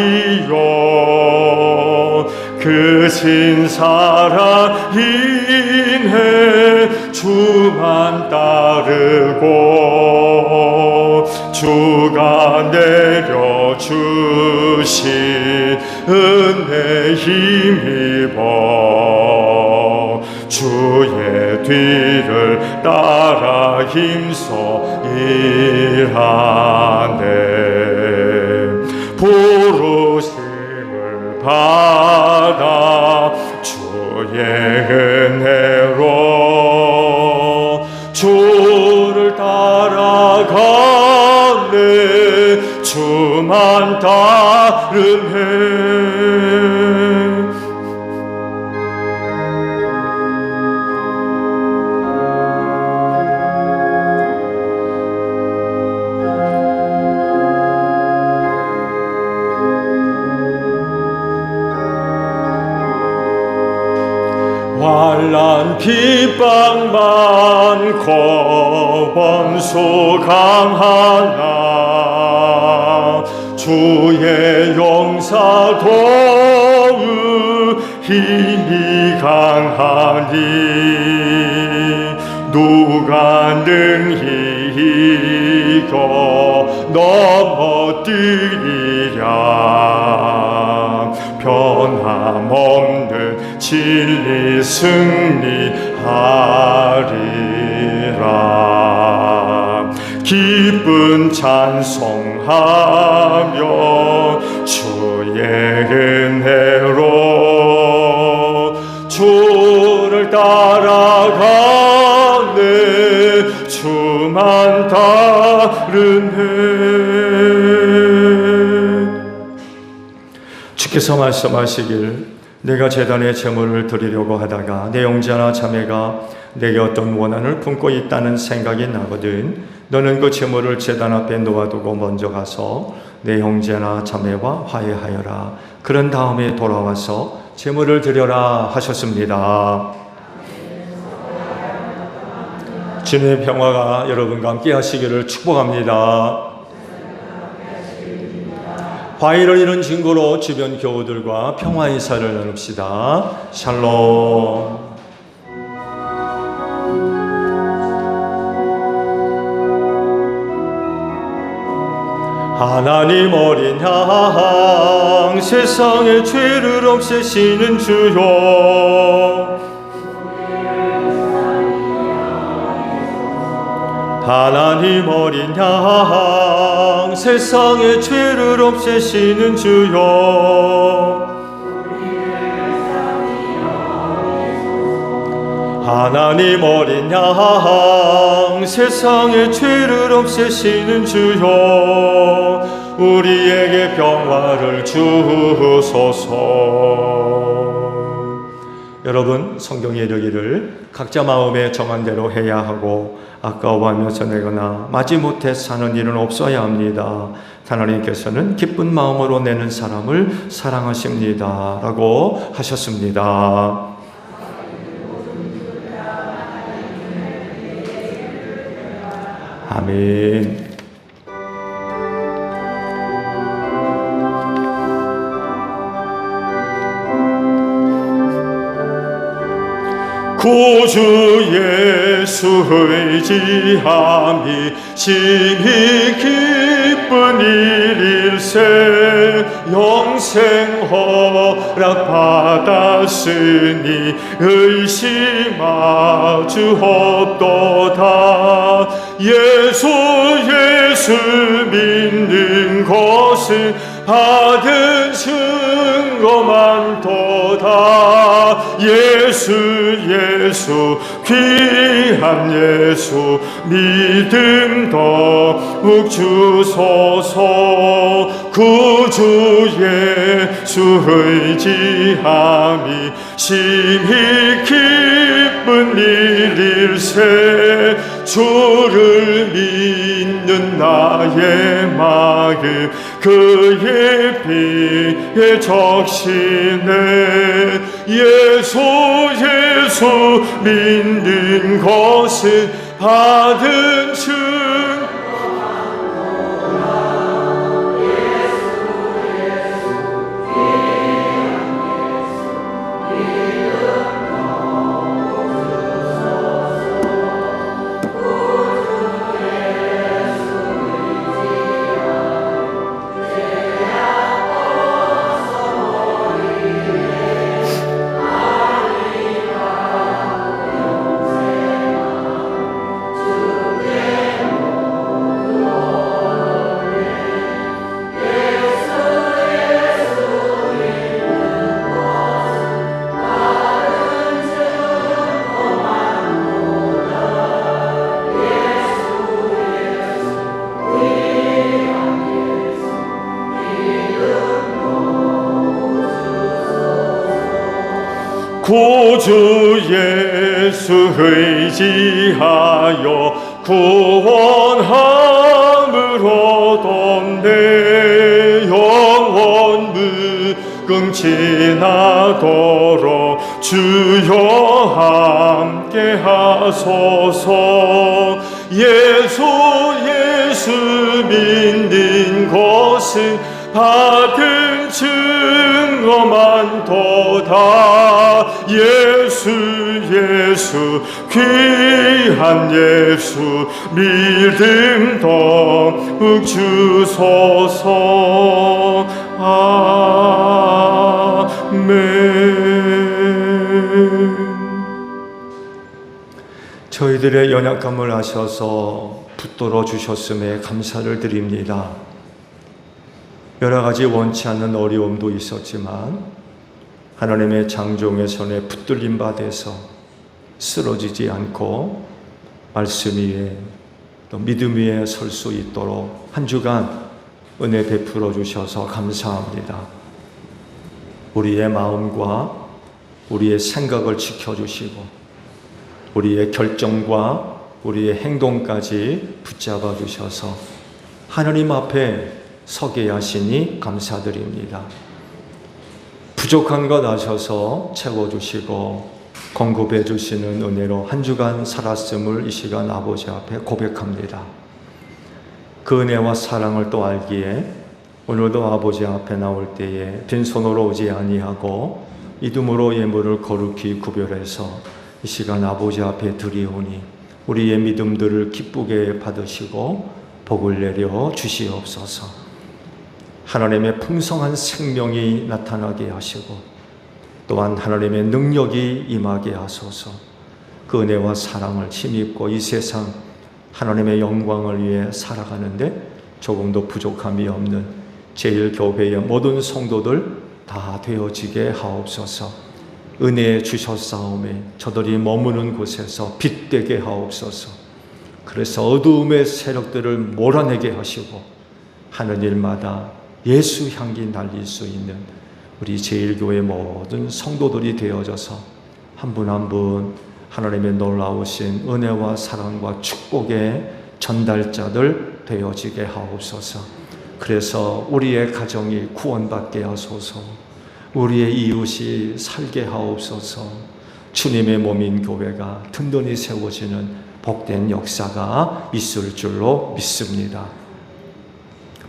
그 신사랑 인해 주만 따르고 주가 내려주신 은혜 힘입어 주의 뒤를 따라 힘써 일하네. 부르심을 받아 주의 은혜로 주를 따라가네. 주만 따르네. 환난 핍박 많고 원수 강하나 주의 용사 도우 힘이 강하니 누가 능히 이겨 넘어뜨리랴. 변함없는 진리 승리하리라. 기쁜 찬송하며 주의 은혜로 주를 따라가네. 주만 따르네. 주께서 말씀하시길 내가 제단에 제물을 드리려고 하다가 내 형제나 자매가 내게 어떤 원한을 품고 있다는 생각이 나거든 너는 그 제물을 제단 앞에 놓아두고 먼저 가서 내 형제나 자매와 화해하여라. 그런 다음에 돌아와서 제물을 드려라 하셨습니다. 주님의 평화가 여러분과 함께 하시기를 축복합니다. 화해를 이룬 증거로 주변 교우들과 평화 인사를 나눕시다. 샬롬. 하나님 어린 양 세상의 죄를 없애시는 주여. 하나님 어린 양 세상의 죄를 없애시는 주여. 하나님 어린 양 세상의 죄를 없애시는 주여. 우리에게 평화를 주소서. 여러분, 성경에 이르기를 각자 마음에 정한 대로 해야 하고 아까워하며 전하거나 마지못해 사는 일은 없어야 합니다. 하나님께서는 기쁜 마음으로 내는 사람을 사랑하십니다 라고 하셨습니다. 아멘. 구주 예수 의지함이 심히 기쁜 일일세. 영생 허락 받았으니 의심하주 없도다. 예수 믿는 것은 받은 증거만 도다. 예수 귀한 예수 믿음 더욱 주소서. 구주 예수 의지함이 심히 기쁜 일일세. 주를 믿는 나의 마음 그의 피에 적시네. 예수 예수 믿는 것은 받은 증. 구주 예수 의지하여 구원함을 얻었네. 영원 무궁지나도록 주여 함께 하소서. 예수 예수 믿는 것은 받은 증거만 도다. 예수 예수 귀한 예수 믿음 더욱 주소서. 아멘. 저희들의 연약함을 아셔서 붙들어 주셨음에 감사를 드립니다. 여러 가지 원치 않는 어려움도 있었지만 하나님의 장종의 손에 붙들림 받아서 쓰러지지 않고 말씀 위에 또 믿음 위에 설 수 있도록 한 주간 은혜 베풀어 주셔서 감사합니다. 우리의 마음과 우리의 생각을 지켜주시고 우리의 결정과 우리의 행동까지 붙잡아 주셔서 하나님 앞에 서게 하시니 감사드립니다. 부족한 것 아셔서 채워주시고 공급해 주시는 은혜로 한 주간 살았음을 이 시간 아버지 앞에 고백합니다. 그 은혜와 사랑을 또 알기에 오늘도 아버지 앞에 나올 때에 빈손으로 오지 아니하고 믿음으로 예물을 거룩히 구별해서 이 시간 아버지 앞에 드리오니 우리의 믿음들을 기쁘게 받으시고 복을 내려 주시옵소서. 하나님의 풍성한 생명이 나타나게 하시고 또한 하나님의 능력이 임하게 하소서. 그 은혜와 사랑을 힘입고 이 세상 하나님의 영광을 위해 살아가는데 조금도 부족함이 없는 제일교회의 모든 성도들 다 되어지게 하옵소서. 은혜 주셨사오매 저들이 머무는 곳에서 빛되게 하옵소서. 그래서 어두움의 세력들을 몰아내게 하시고 하는 일마다 예수 향기 날릴 수 있는 우리 제일교회 모든 성도들이 되어져서 한 분 한 분 하나님의 놀라우신 은혜와 사랑과 축복의 전달자들 되어지게 하옵소서. 그래서 우리의 가정이 구원받게 하소서. 우리의 이웃이 살게 하옵소서. 주님의 몸인 교회가 든든히 세워지는 복된 역사가 있을 줄로 믿습니다.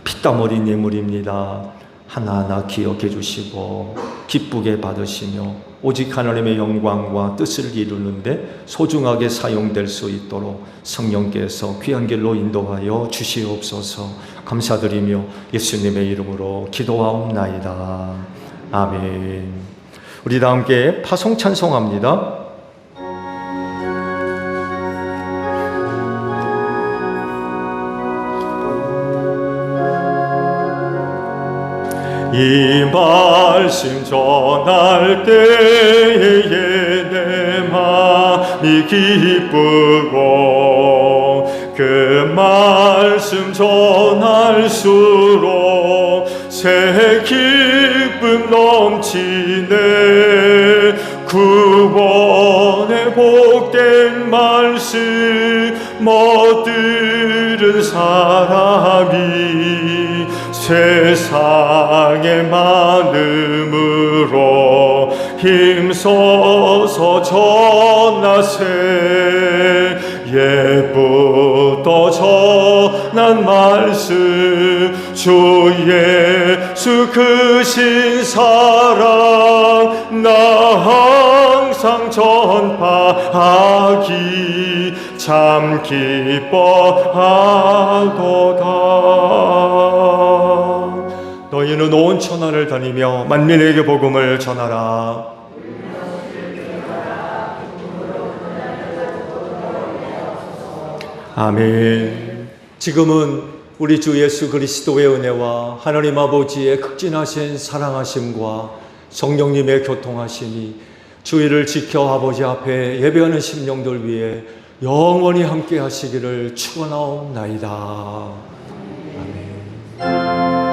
피땀 흘린 예물입니다. 하나하나 기억해 주시고 기쁘게 받으시며 오직 하나님의 영광과 뜻을 이루는데 소중하게 사용될 수 있도록 성령께서 귀한 길로 인도하여 주시옵소서. 감사드리며 예수님의 이름으로 기도하옵나이다. 아멘. 우리 다 함께 파송 찬송합니다. 이 말씀 전할 때에 내 마음이 기쁘고 그 말씀 전할수록 새 기쁨 넘치네. 구원의 복된 말씀 못 들은 사람이 세상의 많음으로 힘써서 전하세. 옛부터 전한 말씀 주 예수 크신 사랑 나 항상 전파하기 참 기뻐하도다. 너희는 온 천하를 다니며 만민에게 복음을 전하라. 아멘. 지금은 우리 주 예수 그리스도의 은혜와 하나님 아버지의 극진하신 사랑하심과 성령님의 교통하심이 주의를 지켜 아버지 앞에 예배하는 심령들 위해 영원히 함께 하시기를 축원하옵나이다. 아멘.